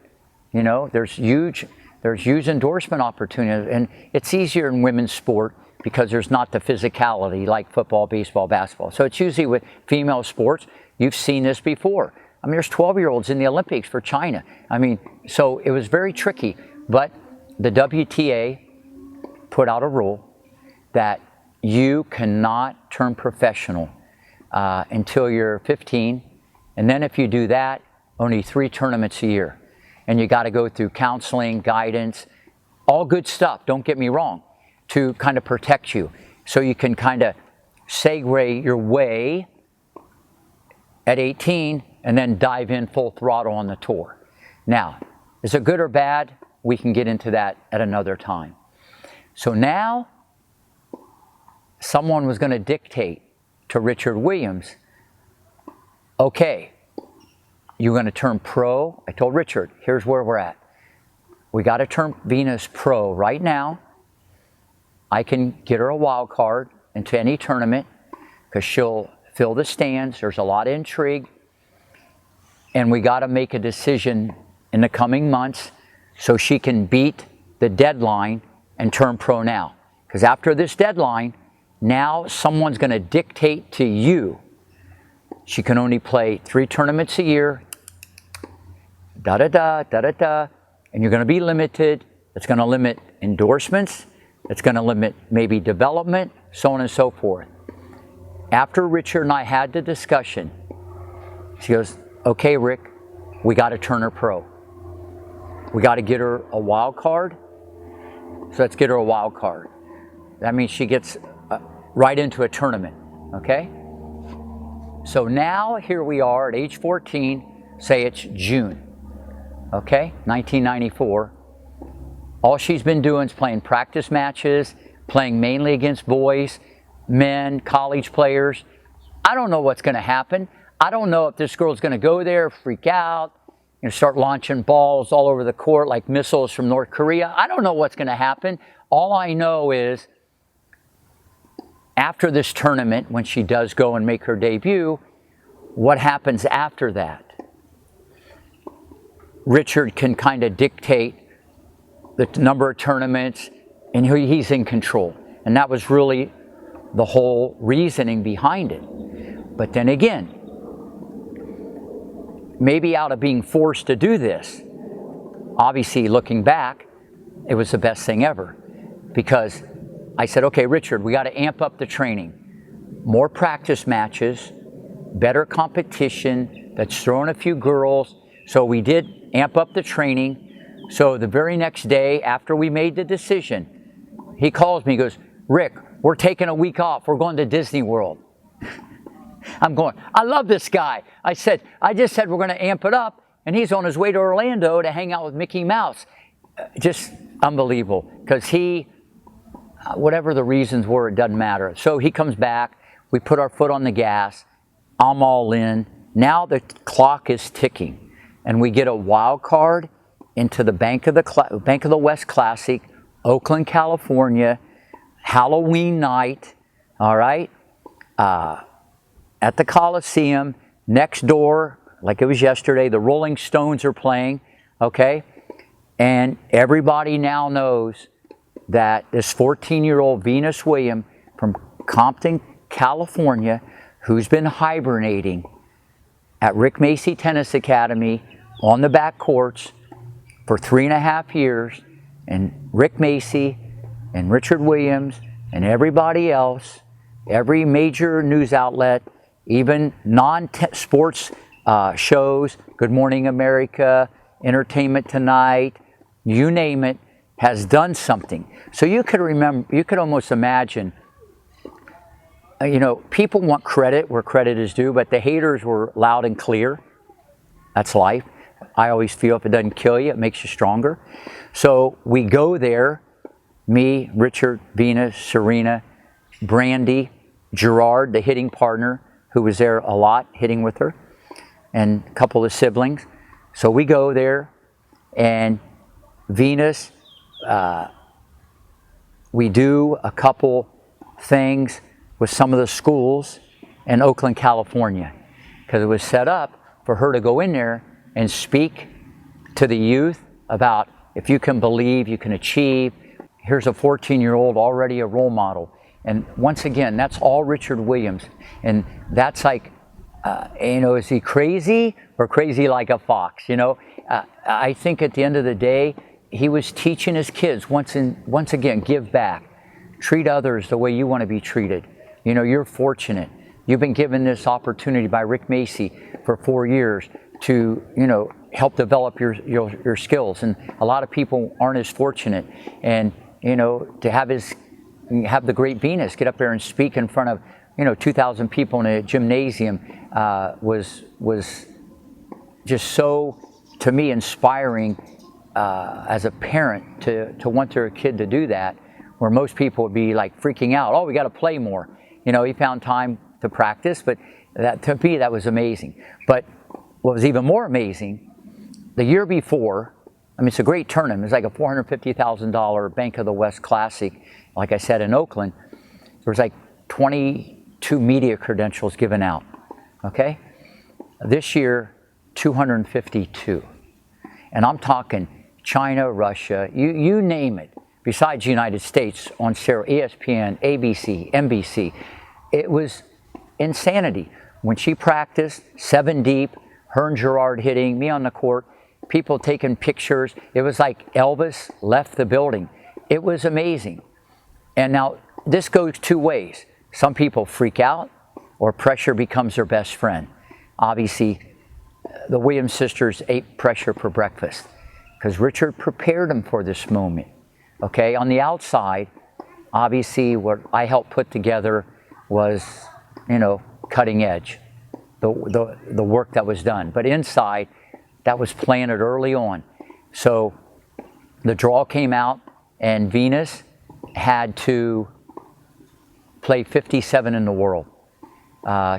You know, there's huge endorsement opportunities, and it's easier in women's sport because there's not the physicality like football, baseball, basketball. So it's usually with female sports. You've seen this before. I mean, there's 12-year-olds in the Olympics for China. I mean, so it was very tricky. But the WTA put out a rule that you cannot turn professional until you're 15, and then if you do that, only 3 tournaments a year. And you got to go through counseling, guidance, all good stuff, don't get me wrong, to kind of protect you. So you can kind of segue your way at 18 and then dive in full throttle on the tour. Now, is it good or bad? We can get into that at another time. So now, someone was going to dictate to Richard Williams, okay, you're going to turn pro. I told Richard, here's where we're at. We got to turn Venus pro right now. I can get her a wild card into any tournament because she'll fill the stands. There's a lot of intrigue. And we got to make a decision in the coming months so she can beat the deadline and turn pro now. Because after this deadline, now someone's going to dictate to you. She can only play 3 tournaments a year, da-da-da, da-da-da, and you're going to be limited. It's going to limit endorsements. It's going to limit maybe development, so on and so forth. After Richard and I had the discussion, she goes, okay, Rick, we got to turn her pro. We got to get her a wild card. So let's get her a wild card. That means she gets right into a tournament, okay? So now here we are at age 14, say it's June, okay, 1994. All she's been doing is playing practice matches, playing mainly against boys, men, college players. I don't know what's going to happen. I don't know if this girl's going to go there, freak out, you know, start launching balls all over the court like missiles from North Korea. I don't know what's going to happen. All I know is after this tournament, when she does go and make her debut, what happens after that? Richard can kind of dictate the number of tournaments, and he's in control. And that was really the whole reasoning behind it. But then again, maybe out of being forced to do this, obviously looking back, it was the best thing ever. Because I said, okay, Richard, we got to amp up the training. More practice matches, better competition, that's throwing a few girls. So we did amp up the training. So the very next day after we made the decision, he calls me, he goes, Rick, we're taking a week off. We're going to Disney World. I'm going, I love this guy. I just said we're going to amp it up, and he's on his way to Orlando to hang out with Mickey Mouse. Just unbelievable, because he, whatever the reasons were, it doesn't matter. So he comes back, we put our foot on the gas, I'm all in. Now the clock is ticking, and we get a wild card into the Bank of the West Classic, Oakland, California, Halloween night, all right, at the Coliseum. Next door, like it was yesterday, the Rolling Stones are playing, okay? And everybody now knows that this 14-year-old Venus Williams from Compton, California, who's been hibernating at Rick Macci Tennis Academy on the back courts for 3.5 years, and Rick Macci and Richard Williams and everybody else, every major news outlet, even non-sports shows, Good Morning America, Entertainment Tonight, you name it, has done something. So you could almost imagine, you know, people want credit where credit is due, but the haters were loud and clear. That's life. I always feel if it doesn't kill you, it makes you stronger. So we go there, me, Richard, Venus, Serena, Brandy, Gerard, the hitting partner, who was there a lot, hitting with her, and a couple of siblings. So we go there, and Venus, we do a couple things with some of the schools in Oakland, California, because it was set up for her to go in there and speak to the youth about if you can believe, you can achieve. Here's a 14-year-old already a role model. And once again, that's all Richard Williams. And that's like, you know, is he crazy or crazy like a fox? You know, I think at the end of the day, he was teaching his kids, once again, give back. Treat others the way you want to be treated. You know, you're fortunate. You've been given this opportunity by Rick Macci for 4 years to, you know, help develop your skills. And a lot of people aren't as fortunate. And, you know, to have the great Venus get up there and speak in front of, you know, 2,000 people in a gymnasium was just so, to me, inspiring as a parent to want their kid to do that, where most people would be like freaking out. Oh, we got to play more. You know, he found time to practice, but that, to me, that was amazing. But what was even more amazing, the year before, I mean, it's a great tournament. It's like a $450,000 Bank of the West Classic, like I said, in Oakland. There was like 22 media credentials given out, okay? This year, 252. And I'm talking China, Russia, you name it, besides the United States, on ESPN, ABC, NBC. It was insanity. When she practiced, 7 deep, her and Gerard hitting, me on the court, people taking pictures. It was like Elvis left the building. It was amazing. And now, this goes two ways. Some people freak out, or pressure becomes their best friend. Obviously, the Williams sisters ate pressure for breakfast, because Richard prepared them for this moment. Okay, on the outside, obviously what I helped put together was, you know, cutting edge, the work that was done. But inside, that was planted early on. So the draw came out, and Venus had to play 57 in the world.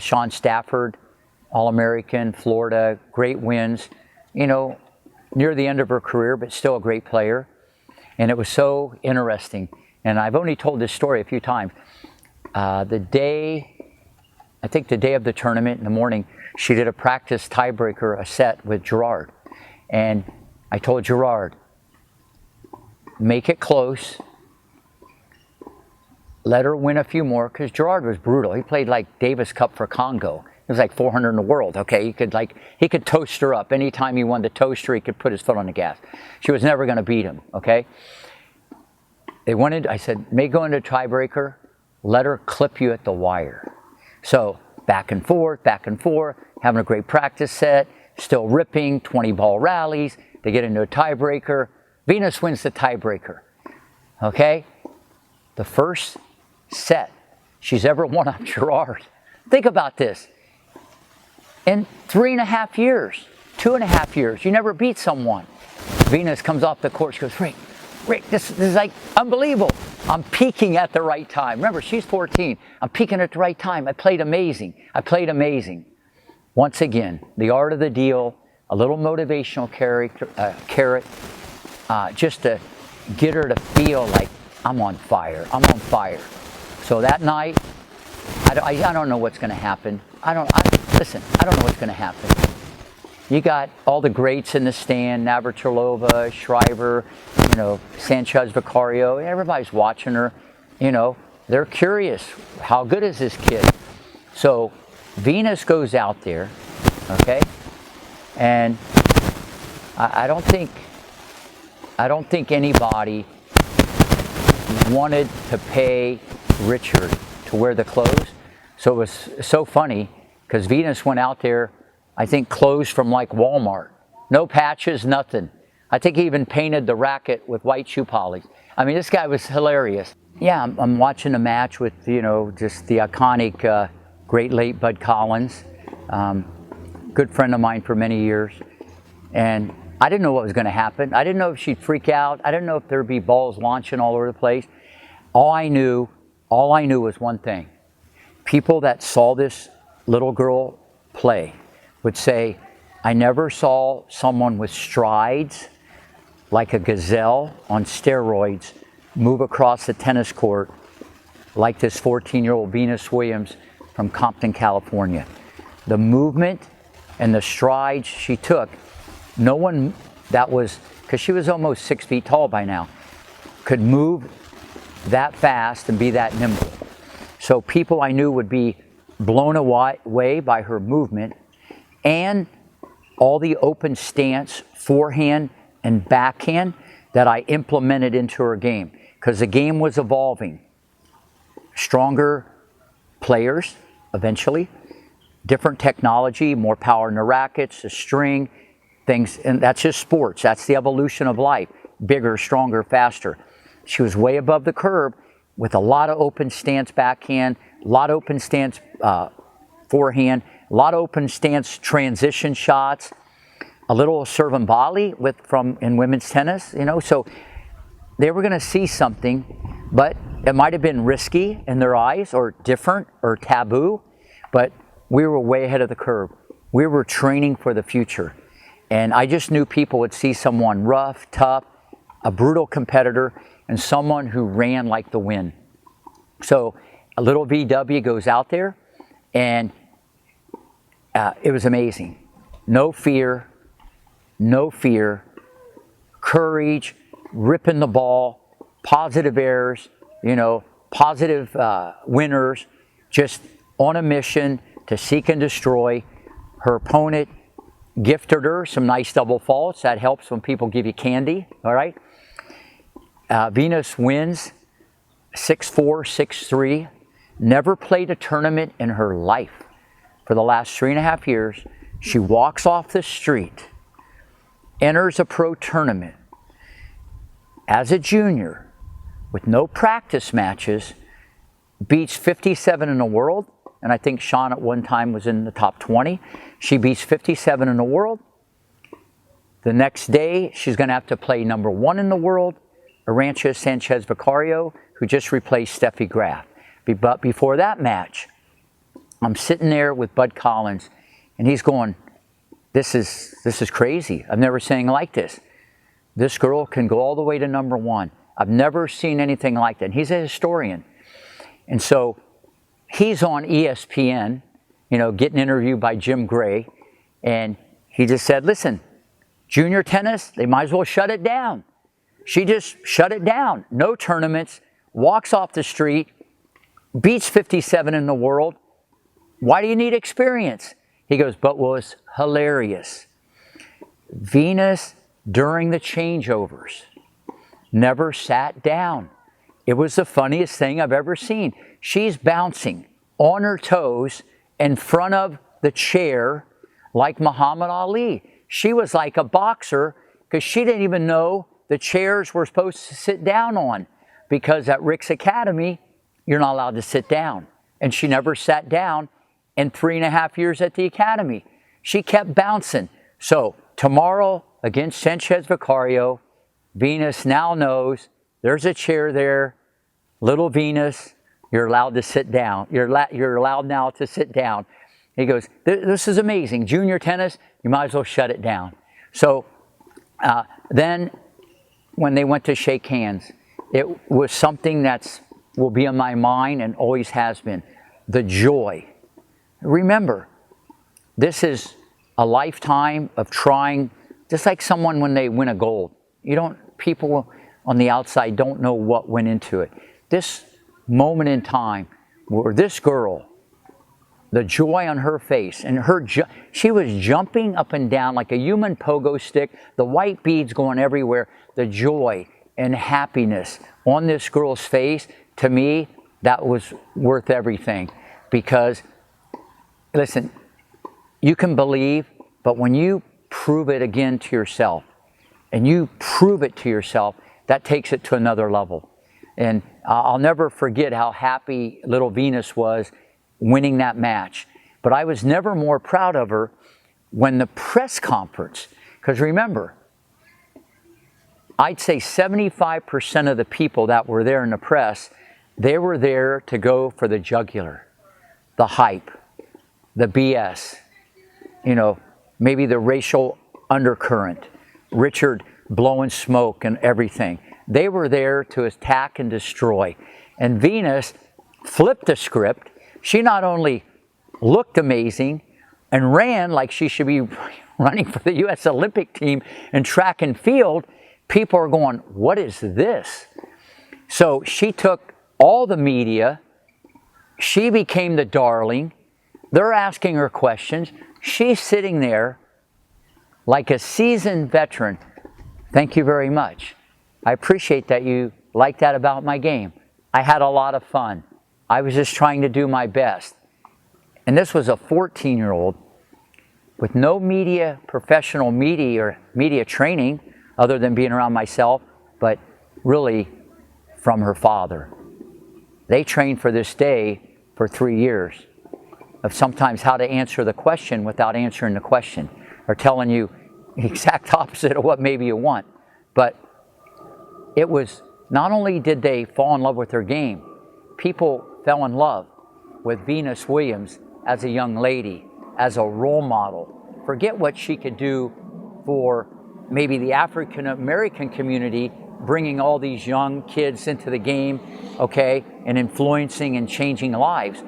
Sean Stafford, All-American, Florida, great wins, you know, near the end of her career, but still a great player. And it was so interesting. And I've only told this story a few times. The day of the tournament in the morning, she did a practice tiebreaker, a set with Gerard. And I told Gerard, make it close. Let her win a few more, because Gerard was brutal. He played like Davis Cup for Congo. was like 400 in the world, okay? He could toast her up. Anytime he wanted to toast her, he could put his foot on the gas. She was never going to beat him, okay? I said, may go into tiebreaker, let her clip you at the wire. So back and forth, having a great practice set, still ripping, 20-ball rallies. They get into a tiebreaker. Venus wins the tiebreaker, okay? The first set she's ever won on Gerard. Think about this. In 3.5 years, 2.5 years, you never beat someone. Venus comes off the court, she goes, Rick, this is like unbelievable. I'm peaking at the right time. Remember, she's 14. I'm peaking at the right time. I played amazing. Once again, the art of the deal, a little motivational carrot, just to get her to feel like I'm on fire. So that night, I don't know what's going to happen. I don't know what's going to happen. You got all the greats in the stand, Navratilova, Shriver, Sanchez Vicario. Everybody's watching her. They're curious. How good is this kid? So Venus goes out there, okay? And I don't think anybody wanted to pay Richard to wear the clothes. So it was so funny because Venus went out there, I think clothes from like Walmart. No patches, nothing. I think he even painted the racket with white shoe polish. I mean, this guy was hilarious. Yeah, I'm watching a match with, just the iconic great late Bud Collins. Good friend of mine for many years. And I didn't know what was going to happen. I didn't know if she'd freak out. I didn't know if there'd be balls launching all over the place. All I knew was one thing. People that saw this little girl play would say, I never saw someone with strides like a gazelle on steroids move across the tennis court like this 14-year-old Venus Williams from Compton, California. The movement and the strides she took, no one that was, because she was almost 6 feet tall by now, could move that fast and be that nimble. So people I knew would be blown away by her movement and all the open stance, forehand and backhand that I implemented into her game. Because the game was evolving. Stronger players, eventually. Different technology, more power in the rackets, the string, things. And that's just sports. That's the evolution of life. Bigger, stronger, faster. She was way above the curve with a lot of open stance backhand, a lot of open stance forehand, a lot of open stance transition shots, a little serve and volley in women's tennis, So they were going to see something, but it might have been risky in their eyes or different or taboo, but we were way ahead of the curve. We were training for the future. And I just knew people would see someone rough, tough, a brutal competitor, and someone who ran like the wind. So a little VW goes out there, and it was amazing. No fear, courage, ripping the ball, positive errors, positive winners, just on a mission to seek and destroy. Her opponent gifted her some nice double faults. That helps when people give you candy, all right? Venus wins 6-4, 6-3. Never played a tournament in her life. For the last 3.5 years, she walks off the street, enters a pro tournament as a junior with no practice matches, beats 57 in the world, and I think Sean at one time was in the top 20. She beats 57 in the world. The next day, she's going to have to play number 1 in the world, Arantxa Sanchez Vicario, who just replaced Steffi Graf. But before that match, I'm sitting there with Bud Collins, and he's going, this is crazy. I've never seen anything like this. This girl can go all the way to number 1. I've never seen anything like that. And he's a historian. And so he's on ESPN, getting interviewed by Jim Gray, and he just said, listen, junior tennis, they might as well shut it down. She just shut it down. No tournaments, walks off the street, beats 57 in the world, Why do you need experience? He goes, but was hilarious. Venus, during the changeovers, never sat down. It was the funniest thing I've ever seen. She's bouncing on her toes in front of the chair like Muhammad Ali. She was like a boxer because she didn't even know the chairs were supposed to sit down on, because at Rick's Academy, you're not allowed to sit down. And she never sat down in 3.5 years at the Academy. She kept bouncing. So tomorrow against Sanchez Vicario, Venus now knows there's a chair there. Little Venus, you're allowed to sit down. You're allowed now to sit down. He goes, this is amazing. Junior tennis, you might as well shut it down. So then when they went to shake hands, it was something that will be in my mind and always has been. The joy. Remember, this is a lifetime of trying, just like someone when they win a gold. People on the outside don't know what went into it. This moment in time where this girl, the joy on her face, and she was jumping up and down like a human pogo stick, the white beads going everywhere, the joy and happiness on this girl's face, to me, that was worth everything. Because, listen, you can believe, but when you prove it again to yourself, and you prove it to yourself, that takes it to another level. And I'll never forget how happy little Venus was winning that match. But I was never more proud of her when the press conference, because remember, I'd say 75% of the people that were there in the press, they were there to go for the jugular, the hype, the BS, maybe the racial undercurrent, Richard blowing smoke and everything. They were there to attack and destroy. And Venus flipped the script. She not only looked amazing and ran like she should be running for the U.S. Olympic team in track and field, people are going, what is this? So she took all the media. She became the darling. They're asking her questions. She's sitting there like a seasoned veteran. Thank you very much. I appreciate that you like that about my game. I had a lot of fun. I was just trying to do my best. And this was a 14-year-old with no professional media training other than being around myself, but really from her father. They trained for this day for 3 years of sometimes how to answer the question without answering the question, or telling you the exact opposite of what maybe you want. But it was, not only did they fall in love with her game, people fell in love with Venus Williams as a young lady, as a role model. Forget what she could do for maybe the African American community, bringing all these young kids into the game, okay, and influencing and changing lives.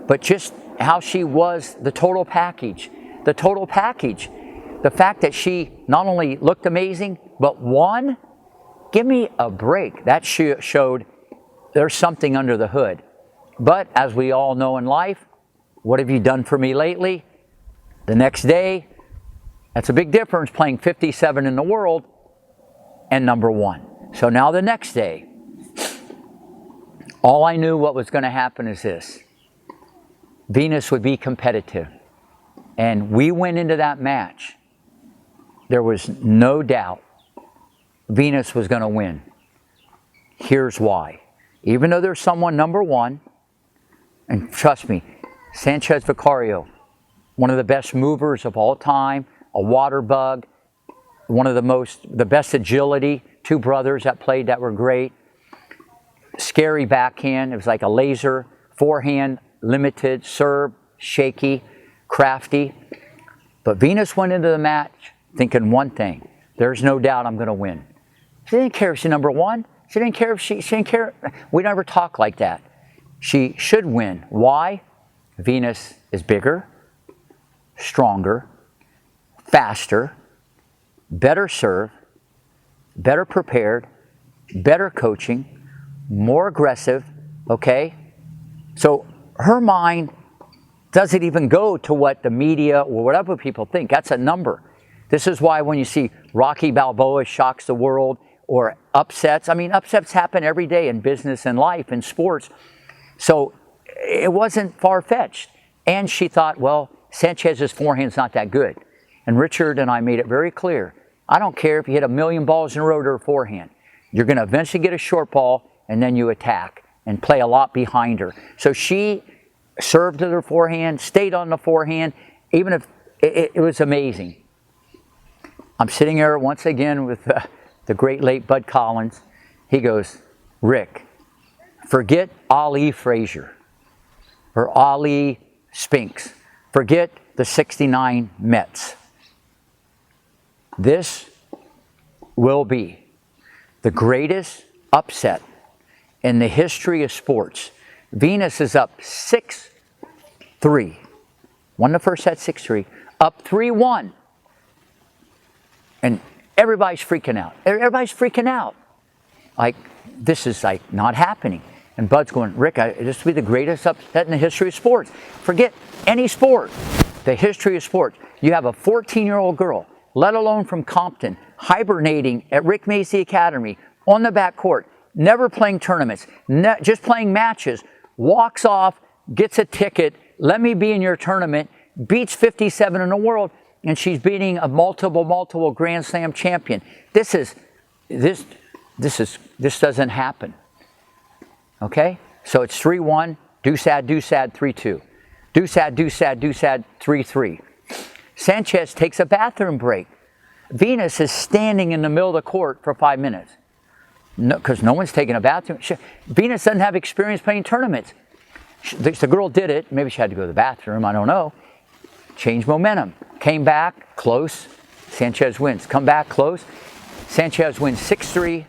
But just how she was the total package. The total package. The fact that she not only looked amazing, but won, give me a break. That showed there's something under the hood. But as we all know in life, what have you done for me lately? The next day, that's a big difference playing 57 in the world and #1. So now the next day, all I knew what was going to happen is this. Venus would be competitive. And we went into that match. There was no doubt Venus was going to win. Here's why. Even though there's someone #1, and trust me, Sanchez Vicario, one of the best movers of all time, a water bug, one of the best agility, 2 brothers that played that were great. Scary backhand, it was like a laser. Forehand, limited. Serve, shaky, crafty. But Venus went into the match thinking one thing, there's no doubt I'm going to win. She didn't care if she's #1. She didn't care if she didn't care. We never talk like that. She should win. Why? Venus is bigger, stronger, faster, better serve, better prepared, better coaching, more aggressive, okay? So her mind doesn't even go to what the media or whatever people think. That's a number. This is why when you see Rocky Balboa shocks the world, or upsets, I mean, upsets happen every day in business and life and sports. So it wasn't far-fetched. And she thought, well, Sanchez's forehand's not that good. And Richard and I made it very clear. I don't care if you hit 1,000,000 balls in a row to her forehand. You're going to eventually get a short ball, and then you attack and play a lot behind her. So she served to her forehand, stayed on the forehand, even if it was amazing. I'm sitting here once again with the great late Bud Collins. He goes, Rick, forget Ali Frazier or Ali Spinks. Forget the '69 Mets. This will be the greatest upset in the history of sports. Venus is up 6-3. Won the first set 6-3. Up 3-1. And everybody's freaking out. Everybody's freaking out. Like, this is like not happening. And Bud's going, Rick, this will be the greatest upset in the history of sports. Forget any sport. The history of sports. You have a 14-year-old girl, let alone from Compton, hibernating at Rick Macci Academy on the back court, never playing tournaments, just playing matches, walks off, gets a ticket, let me be in your tournament, beats 57 in the world, and she's beating a multiple Grand Slam champion. This doesn't happen. Okay? So it's 3-1, do sad, 3-2. Do sad, 3-3. Sanchez takes a bathroom break. Venus is standing in the middle of the court for 5 minutes. Because no one's taking a bathroom. Venus doesn't have experience playing tournaments. The girl did it. Maybe she had to go to the bathroom. I don't know. Changed momentum. Came back, close. Sanchez wins. Come back, close. Sanchez wins 6-3.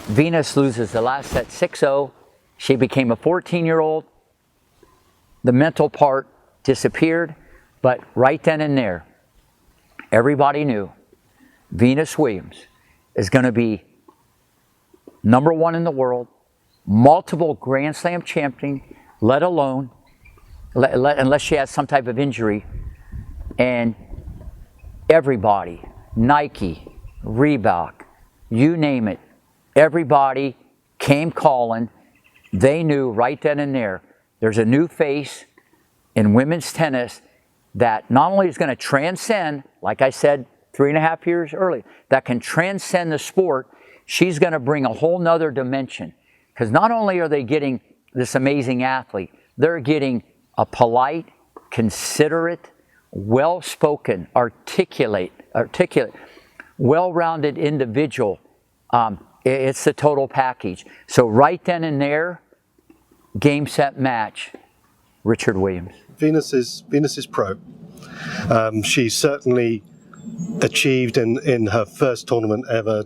Venus loses the last set 6-0. She became a 14-year-old. The mental part disappeared. But right then and there, everybody knew Venus Williams is going to be #1 in the world, multiple Grand Slam champion, let alone, unless she has some type of injury. And everybody, Nike, Reebok, you name it, everybody came calling. They knew right then and there, there's a new face in women's tennis that not only is going to transcend, like I said 3.5 years earlier, that can transcend the sport. She's going to bring a whole nother dimension. Because not only are they getting this amazing athlete, they're getting a polite, considerate, well-spoken, articulate, well-rounded individual. It's the total package. So right then and there, game, set, match, Richard Williams. Venus is pro. She certainly achieved in her first tournament ever.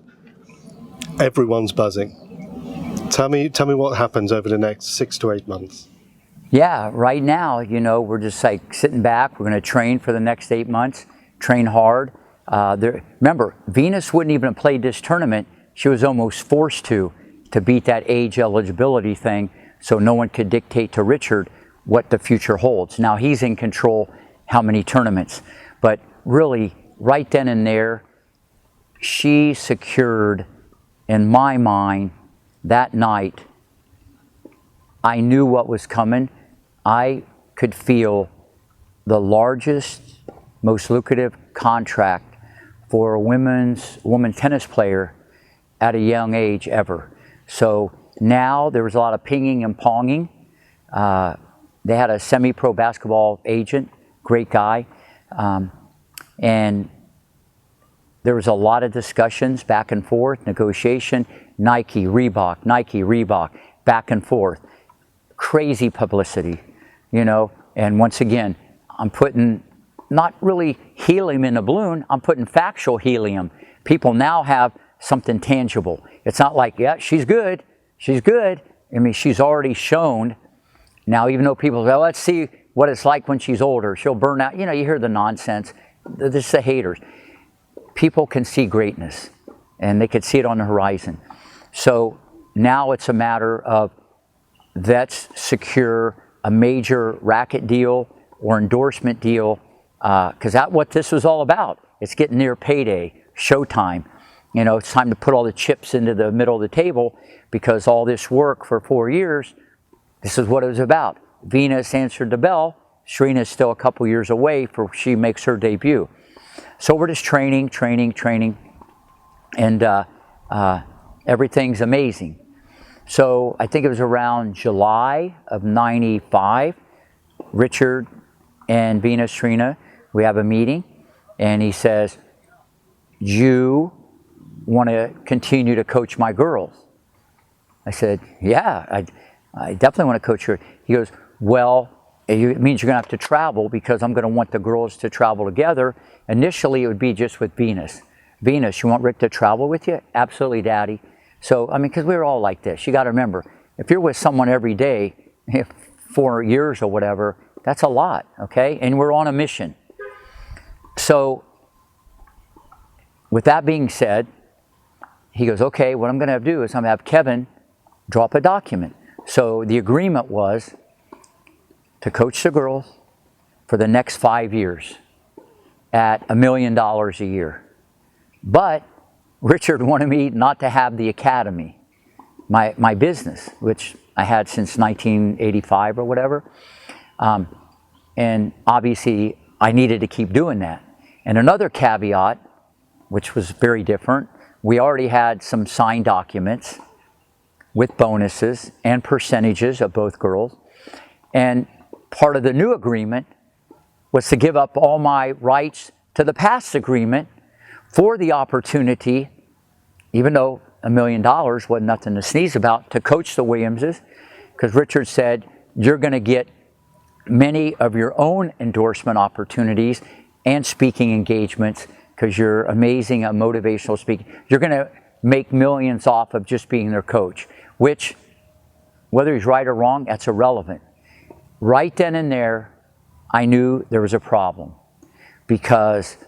Everyone's buzzing. Tell me what happens over the next 6 to 8 months. Yeah, right now, we're just like sitting back. We're going to train for the next 8 months, train hard. Remember, Venus wouldn't even have played this tournament. She was almost forced to beat that age eligibility thing, so no one could dictate to Richard what the future holds. Now he's in control how many tournaments. But really, right then and there, she secured, in my mind, that night, I knew what was coming. I could feel the largest, most lucrative contract for a woman tennis player at a young age ever. So now there was a lot of pinging and ponging. They had a semi-pro basketball agent, great guy. And there was a lot of discussions back and forth, negotiation, Nike, Reebok, back and forth. Crazy publicity, and once again, I'm putting not really helium in a balloon, I'm putting factual helium. People now have something tangible. It's not like, yeah, she's good. I mean, she's already shown. Now, even though people say, let's see what it's like when she's older, she'll burn out. You hear the nonsense. This is the haters. People can see greatness, and they can see it on the horizon. So now it's a matter of let's secure a major racket deal or endorsement deal, because that's what this was all about. It's getting near payday, showtime. You know, it's time to put all the chips into the middle of the table, because all this work for 4 years, this is what it was about. Venus answered the bell. Serena's still a couple years away for she makes her debut. So we're just training, and everything's amazing. So I think it was around July of '95, Richard and Venus Serena, we have a meeting, and he says, "You want to continue to coach my girls?" I said, "Yeah, I definitely want to coach her." He goes, "Well, it means you're going to have to travel, because I'm going to want the girls to travel together. Initially, it would be just with Venus. Venus, you want Rick to travel with you?" "Absolutely, Daddy." So, I mean, because we were all like this. You got to remember, if you're with someone every day, 4 years or whatever, that's a lot, okay? And we're on a mission. So, with that being said, he goes, "Okay, what I'm going to do is I'm going to have Kevin drop a document." So the agreement was to coach the girls for the next 5 years at $1 million a year. But Richard wanted me not to have the academy, my business, which I had since 1985 or whatever. And obviously, I needed to keep doing that. And another caveat, which was very different, we already had some signed documents with bonuses and percentages of both girls. And part of the new agreement was to give up all my rights to the past agreement for the opportunity, even though $1 million wasn't nothing to sneeze about, to coach the Williamses, because Richard said, "You're going to get many of your own endorsement opportunities and speaking engagements, because you're amazing at motivational speaking. You're going to make millions off of just being their coach," which, whether he's right or wrong, that's irrelevant. Right then and there, I knew there was a problem, because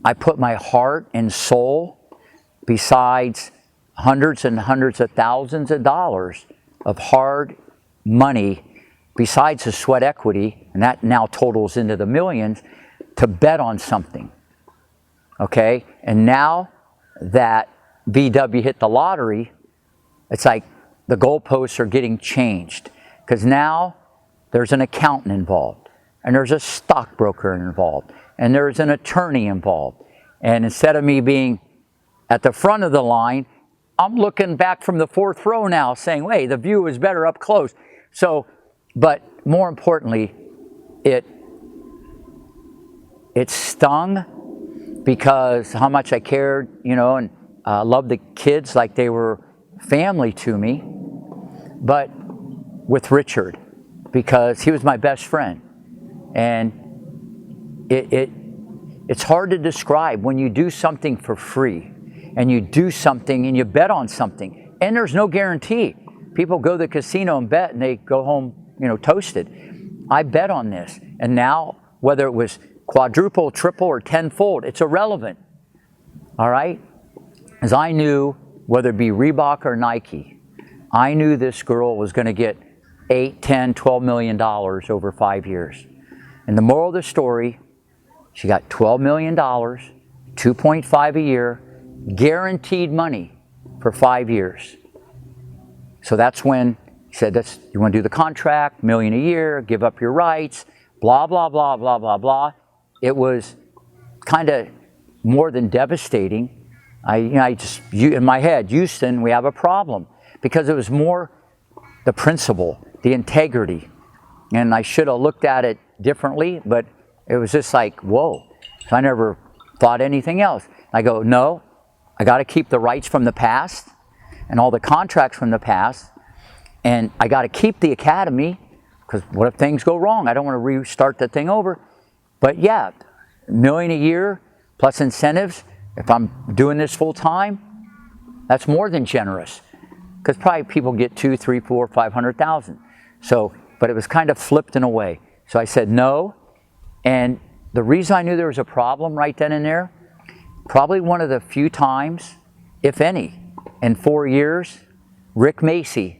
I put my heart and soul, besides hundreds and hundreds of thousands of dollars of hard money, besides the sweat equity, and that now totals into the millions, to bet on something. Okay? And now that VW hit the lottery, it's like the goalposts are getting changed, because now there's an accountant involved, and there's a stockbroker involved, and there's an attorney involved. And instead of me being at the front of the line, I'm looking back from the 4th row now saying, "Hey, the view is better up close." So, but more importantly, it stung, because how much I cared, you know, and loved the kids like they were family to me. But with Richard, because he was my best friend. And it's hard to describe when you do something for free, and you do something and you bet on something, and there's no guarantee. People go to the casino and bet, and they go home, you know, toasted. I bet on this, and now whether it was quadruple, triple, or tenfold, it's irrelevant. All right? As I knew, whether it be Reebok or Nike, I knew this girl was going to get $8, $10, $12 million over 5 years. And the moral of the story, she got $12 million, 2.5 a year, guaranteed money for 5 years. So that's when he said, "You want to do the contract, $1 million a year, give up your rights, blah, blah, blah, blah, blah, blah." It was kind of more than devastating. In my head, Houston, we have a problem, because it was more the principle, the integrity. And I should have looked at it differently, but it was just like, whoa. So I never thought anything else. I go, no, I got to keep the rights from the past and all the contracts from the past, and I got to keep the academy, because what if things go wrong? I don't want to restart the thing over. But yeah, $1 million a year plus incentives, if I'm doing this full time, that's more than generous, because probably people get 2, 3, 4, 500,000. So, but it was kind of flipped in a way. So I said no, and the reason I knew there was a problem right then and there, probably one of the few times, if any, in 4 years, Rick Macci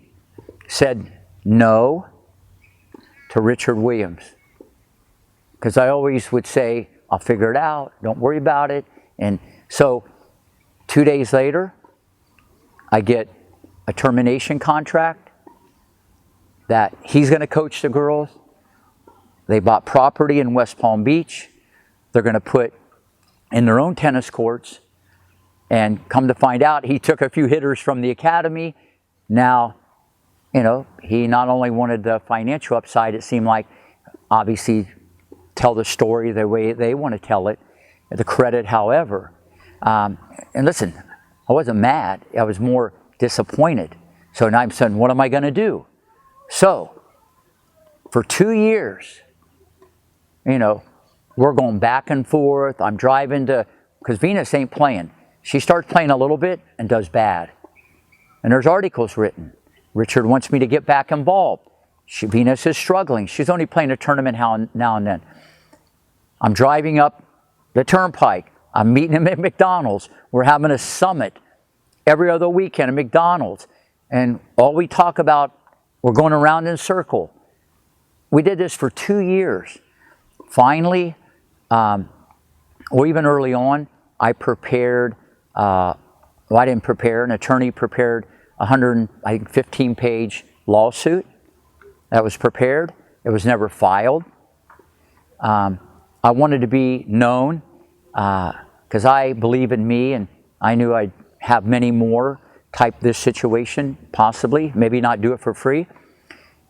said no to Richard Williams. Because I always would say, I'll figure it out, don't worry about it. And so 2 days later, I get a termination contract that he's going to coach the girls. They bought property in West Palm Beach. They're going to put in their own tennis courts. And come to find out, he took a few hitters from the academy. Now, you know, he not only wanted the financial upside, it seemed like, obviously, tell the story the way they want to tell it, the credit, however. And listen, I wasn't mad. I was more disappointed. So now I'm saying, what am I going to do? So, for 2 years, you know, we're going back and forth. I'm driving to, because Venus ain't playing. She starts playing a little bit and does bad. And there's articles written. Richard wants me to get back involved. Venus is struggling. She's only playing a tournament now and then. I'm driving up the turnpike. I'm meeting him at McDonald's. We're having a summit every other weekend at McDonald's. And all we talk about, we're going around in a circle. We did this for 2 years. Finally, or even early on, I prepared, well, I didn't prepare, an attorney prepared a 15-page lawsuit that was prepared. It was never filed. I wanted to be known because I believe in me, and I knew I'd have many more type this situation, possibly, maybe not do it for free.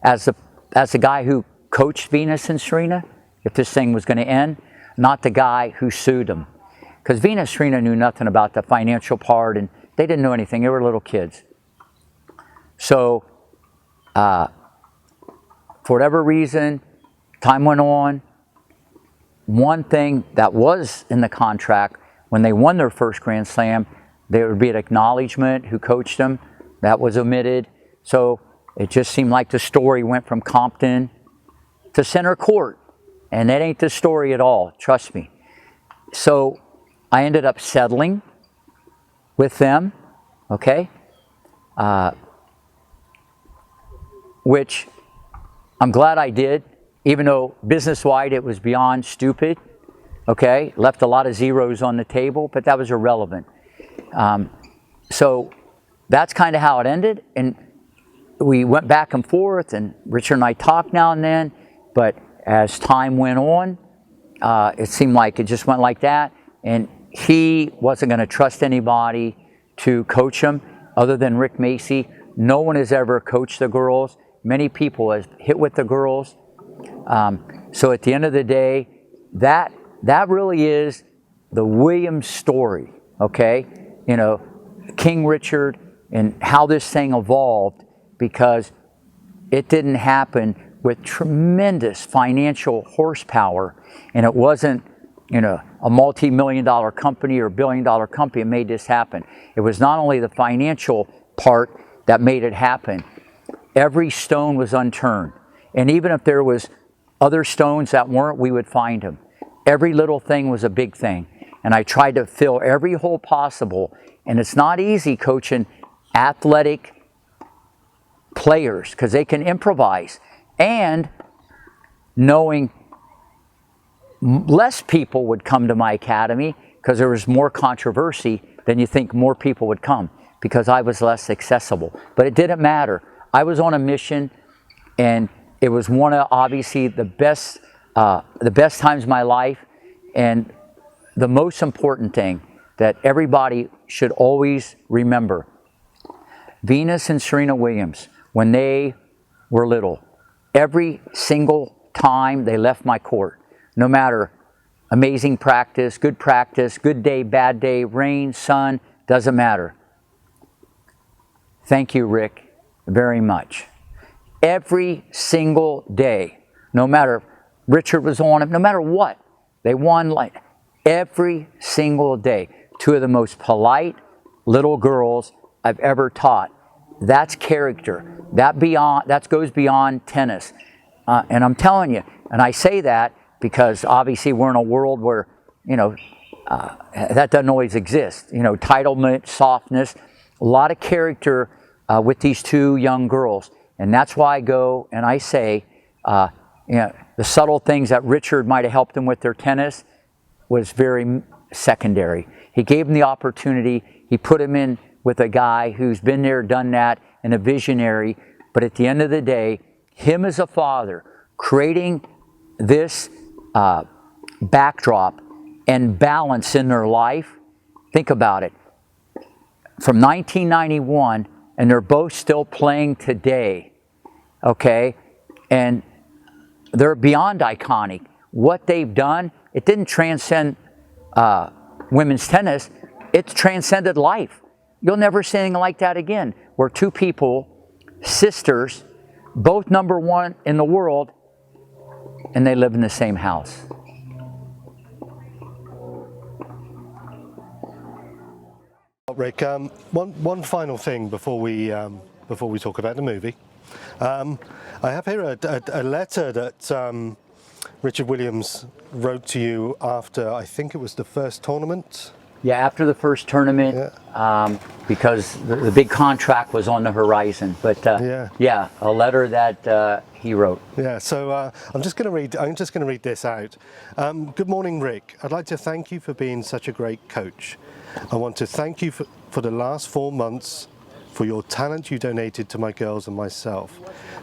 As the guy who coached Venus and Serena, if this thing was going to end, not the guy who sued them. Because Venus and Serena knew nothing about the financial part, and they didn't know anything. They were little kids. So, for whatever reason, time went on. One thing that was in the contract, when they won their first Grand Slam, there would be an acknowledgement who coached them. That was omitted. So it just seemed like the story went from Compton to center court. And that ain't the story at all, trust me. So I ended up settling with them, okay? Which I'm glad I did, even though business-wide it was beyond stupid, okay? Left a lot of zeros on the table, but that was irrelevant. So that's kind of how it ended. And we went back and forth, and Richard and I talked now and then, but as time went on, it seemed like it just went like that, and he wasn't going to trust anybody to coach him other than Rick Macci. No one has ever coached the girls. Many people have hit with the girls. So at the end of the day, that really is the Williams story, okay? You know, King Richard and how this thing evolved, because it didn't happen with tremendous financial horsepower, and it wasn't, you know, a multi-million-dollar company or billion-dollar company that made this happen. It was not only the financial part that made it happen. Every stone was unturned, and even if there was other stones that weren't, we would find them. Every little thing was a big thing, and I tried to fill every hole possible. And it's not easy coaching athletic players because they can improvise, and knowing less people would come to my academy because there was more controversy than you think more people would come because I was less accessible. But it didn't matter. I was on a mission, and it was one of obviously the best times of my life. And the most important thing that everybody should always remember, Venus and Serena Williams, when they were little, every single time they left my court, no matter amazing practice, good day, bad day, rain, sun, doesn't matter. Thank you, Rick, very much. Every single day, no matter Richard was on it, no matter what, they won like every single day. Two of the most polite little girls I've ever taught. That's character. That goes beyond tennis. And I'm telling you, and I say that because obviously we're in a world where, you know, that doesn't always exist. You know, entitlement, softness, a lot of character with these two young girls. And that's why I go and I say, you know, the subtle things that Richard might have helped them with their tennis was very secondary. He gave him the opportunity. He put him in with a guy who's been there, done that, and a visionary. But at the end of the day, him as a father, creating this backdrop and balance in their life, think about it. From 1991, and they're both still playing today, okay? And they're beyond iconic. What they've done, it didn't transcend women's tennis, it's transcended life. You'll never see anything like that again, where two people, sisters, both #1 in the world, and they live in the same house. Rick, one final thing before we talk about the movie. I have here a letter that Richard Williams wrote to you after, I think it was the first tournament. Yeah, after the first tournament, Yeah. because the big contract was on the horizon. But yeah, a letter that he wrote. Yeah. So I'm just going to read this out. Good morning, Rick. I'd like to thank you for being such a great coach. I want to thank you for the last 4 months for your talent you donated to my girls and myself.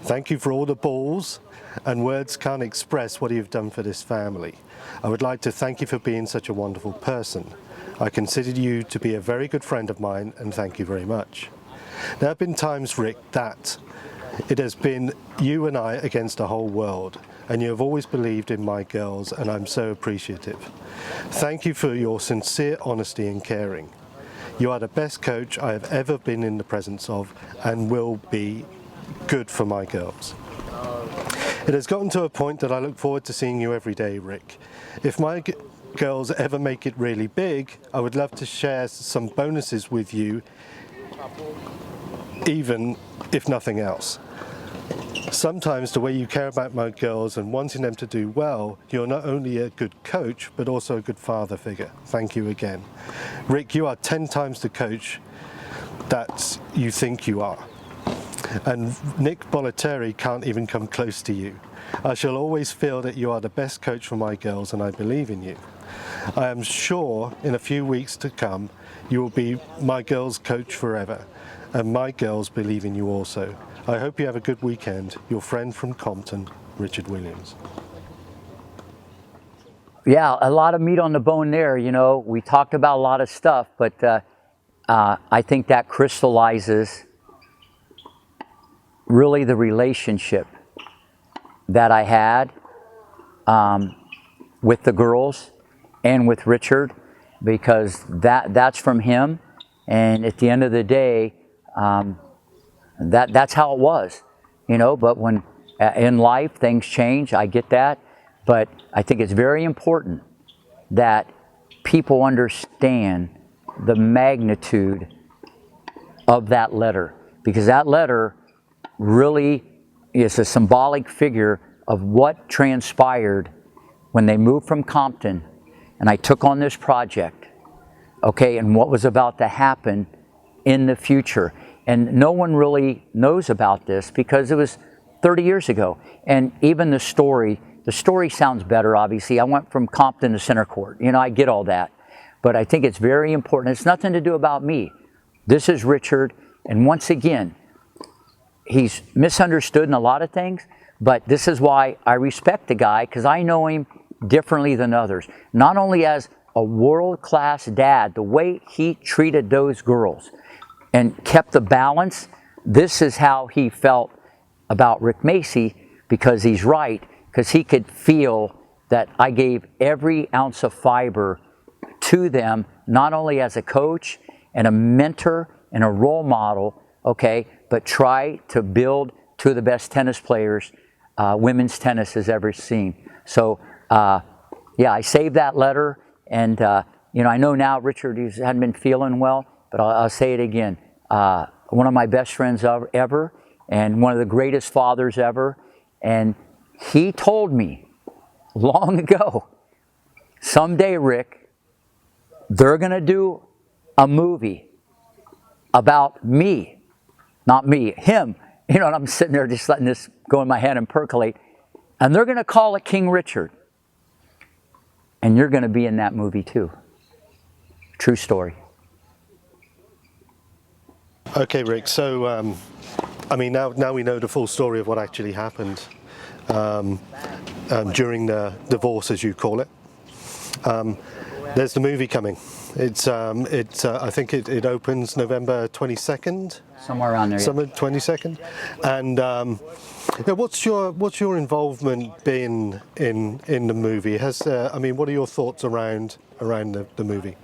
Thank you for all the balls, and words can't express what you've done for this family. I would like to thank you for being such a wonderful person. I consider you to be a very good friend of mine, and thank you very much. There have been times, Rick, that it has been you and I against the whole world, and you have always believed in my girls, and I'm so appreciative. Thank you for your sincere honesty and caring. You are the best coach I have ever been in the presence of, and will be good for my girls. It has gotten to a point that I look forward to seeing you every day, Rick. If my girls ever make it really big, I would love to share some bonuses with you, even if nothing else. Sometimes the way you care about my girls and wanting them to do well, you're not only a good coach, but also a good father figure. Thank you again. Rick, you are 10 times the coach that you think you are. And Nick Bollettieri can't even come close to you. I shall always feel that you are the best coach for my girls, and I believe in you. I am sure in a few weeks to come, you will be my girls' coach forever, and my girls believe in you also. I hope you have a good weekend. Your friend from Compton, Richard Williams. Yeah, a lot of meat on the bone there. You know, we talked about a lot of stuff, but I think that crystallizes really the relationship that I had with the girls and with Richard, because that's from him. And at the end of the day, that's how it was, you know. But when in life things change, I get that. But I think it's very important that people understand the magnitude of that letter, because that letter really is a symbolic figure of what transpired when they moved from Compton and I took on this project, okay, and what was about to happen in the future. And no one really knows about this because it was 30 years ago. And even the story sounds better, obviously. I went from Compton to center court. You know, I get all that. But I think it's very important. It's nothing to do about me. This is Richard. And once again, he's misunderstood in a lot of things. But this is why I respect the guy, because I know him differently than others. Not only as a world-class dad, the way he treated those girls and kept the balance. This is how he felt about Rick Macci, because he's right, because he could feel that I gave every ounce of fiber to them, not only as a coach and a mentor and a role model, okay, but try to build two of the best tennis players women's tennis has ever seen. So, yeah, I saved that letter, and you know, I know now Richard hadn't been feeling well, but I'll say it again. One of my best friends ever, and one of the greatest fathers ever. And he told me long ago, someday, Rick, they're going to do a movie about me, not me, him. You know, and I'm sitting there just letting this go in my head and percolate. And they're going to call it King Richard. And you're going to be in that movie too. True story. Okay, Rick. So, I mean, now we know the full story of what actually happened during the divorce, as you call it. There's the movie coming. I think it opens November 22nd. Somewhere around there. Summer 22nd. And what's your involvement been in the movie? I mean, what are your thoughts around the movie?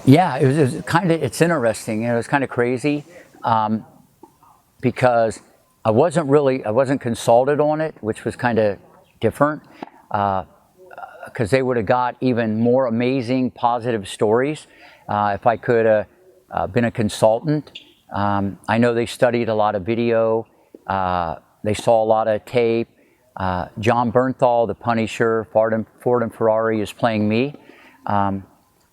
Yeah, it was kind of, it's interesting. It was kind of crazy because I wasn't consulted on it, which was kind of different because they would have got even more amazing, positive stories if I could have been a consultant. I know they studied a lot of video. They saw a lot of tape. John Bernthal, the Punisher, Ford and Ferrari is playing me.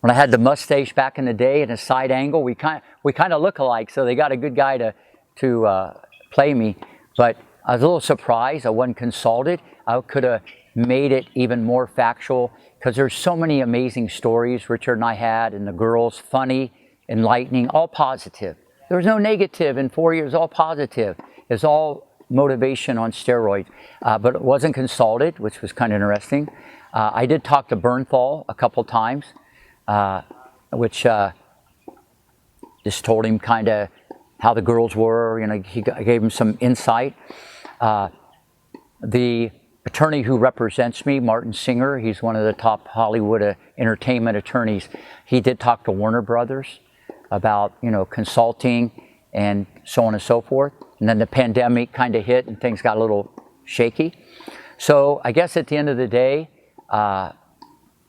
When I had the mustache back in the day and a side angle, we kind of look alike, so they got a good guy to play me. But I was a little surprised I wasn't consulted. I could have made it even more factual because there's so many amazing stories Richard and I had, and the girls, funny, enlightening, all positive. There was no negative in 4 years, all positive. It's all motivation on steroids, but it wasn't consulted, which was kind of interesting. I did talk to Bernthal a couple times. Which just told him kind of how the girls were. You know, I gave him some insight. The attorney who represents me, Martin Singer, he's one of the top Hollywood entertainment attorneys. He did talk to Warner Brothers about, you know, consulting and so on and so forth. And then the pandemic kind of hit and things got a little shaky. So I guess at the end of the day,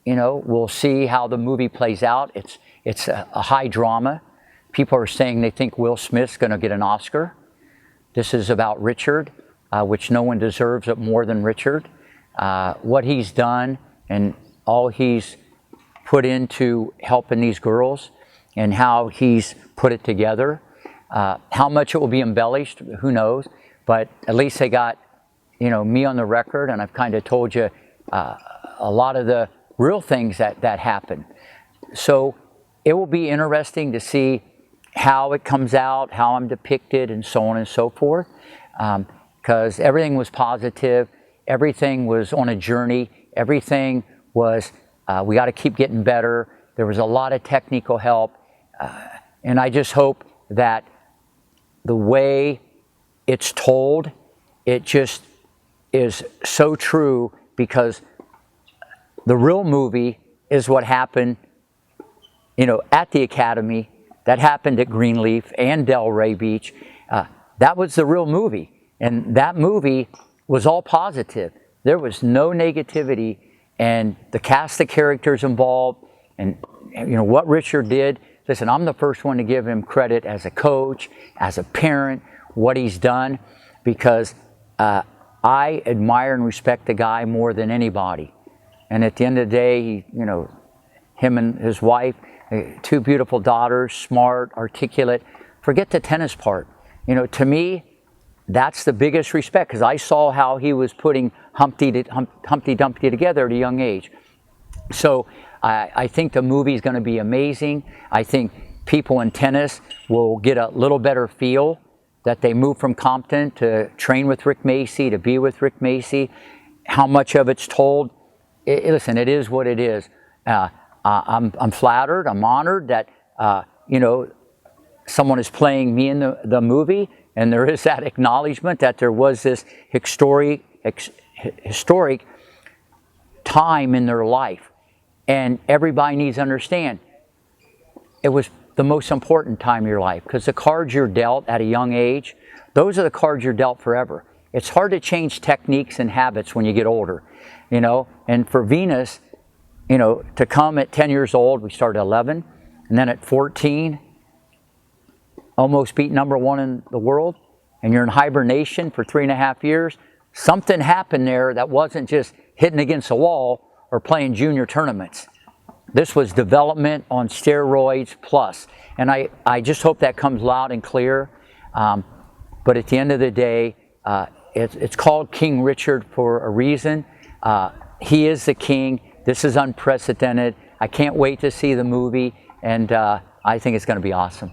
you know, we'll see how the movie plays out. It's a high drama. People are saying they think Will Smith's going to get an Oscar. This is about Richard, which no one deserves it more than Richard. What he's done and all he's put into helping these girls and how he's put it together. How much it will be embellished, who knows? But at least they got, you know, me on the record, and I've kind of told you a lot of the real things that happen. So it will be interesting to see how it comes out, how I'm depicted, and so on and so forth. Because everything was positive, everything was on a journey, everything was, we got to keep getting better. There was a lot of technical help. And I just hope that the way it's told, it just is so true, because the real movie is what happened, you know, at the Academy, that happened at Greenleaf and Delray Beach. That was the real movie. And that movie was all positive. There was no negativity. And the cast of characters involved and, you know, what Richard did. Listen, I'm the first one to give him credit as a coach, as a parent, what he's done, because I admire and respect the guy more than anybody. And at the end of the day, you know, him and his wife, two beautiful daughters, smart, articulate. Forget the tennis part. You know, to me, that's the biggest respect, because I saw how he was putting Humpty Dumpty together at a young age. So I think the movie is going to be amazing. I think people in tennis will get a little better feel that they moved from Compton to train with Rick Macci, to be with Rick Macci. How much of it's told. Listen, it is what it is. I'm flattered. I'm honored that you know, someone is playing me in the movie, and there is that acknowledgement that there was this historic time in their life, and everybody needs to understand it was the most important time of your life, because the cards you're dealt at a young age, those are the cards you're dealt forever. It's hard to change techniques and habits when you get older, you know. And for Venus, you know, to come at 10 years old, we started at 11, and then at 14, almost beat #1 in the world, and you're in hibernation for 3.5 years. Something happened there that wasn't just hitting against a wall or playing junior tournaments. This was development on steroids plus. And I just hope that comes loud and clear. But at the end of the day, it's called King Richard for a reason. He is the king. This is unprecedented. I can't wait to see the movie, and I think it's going to be awesome.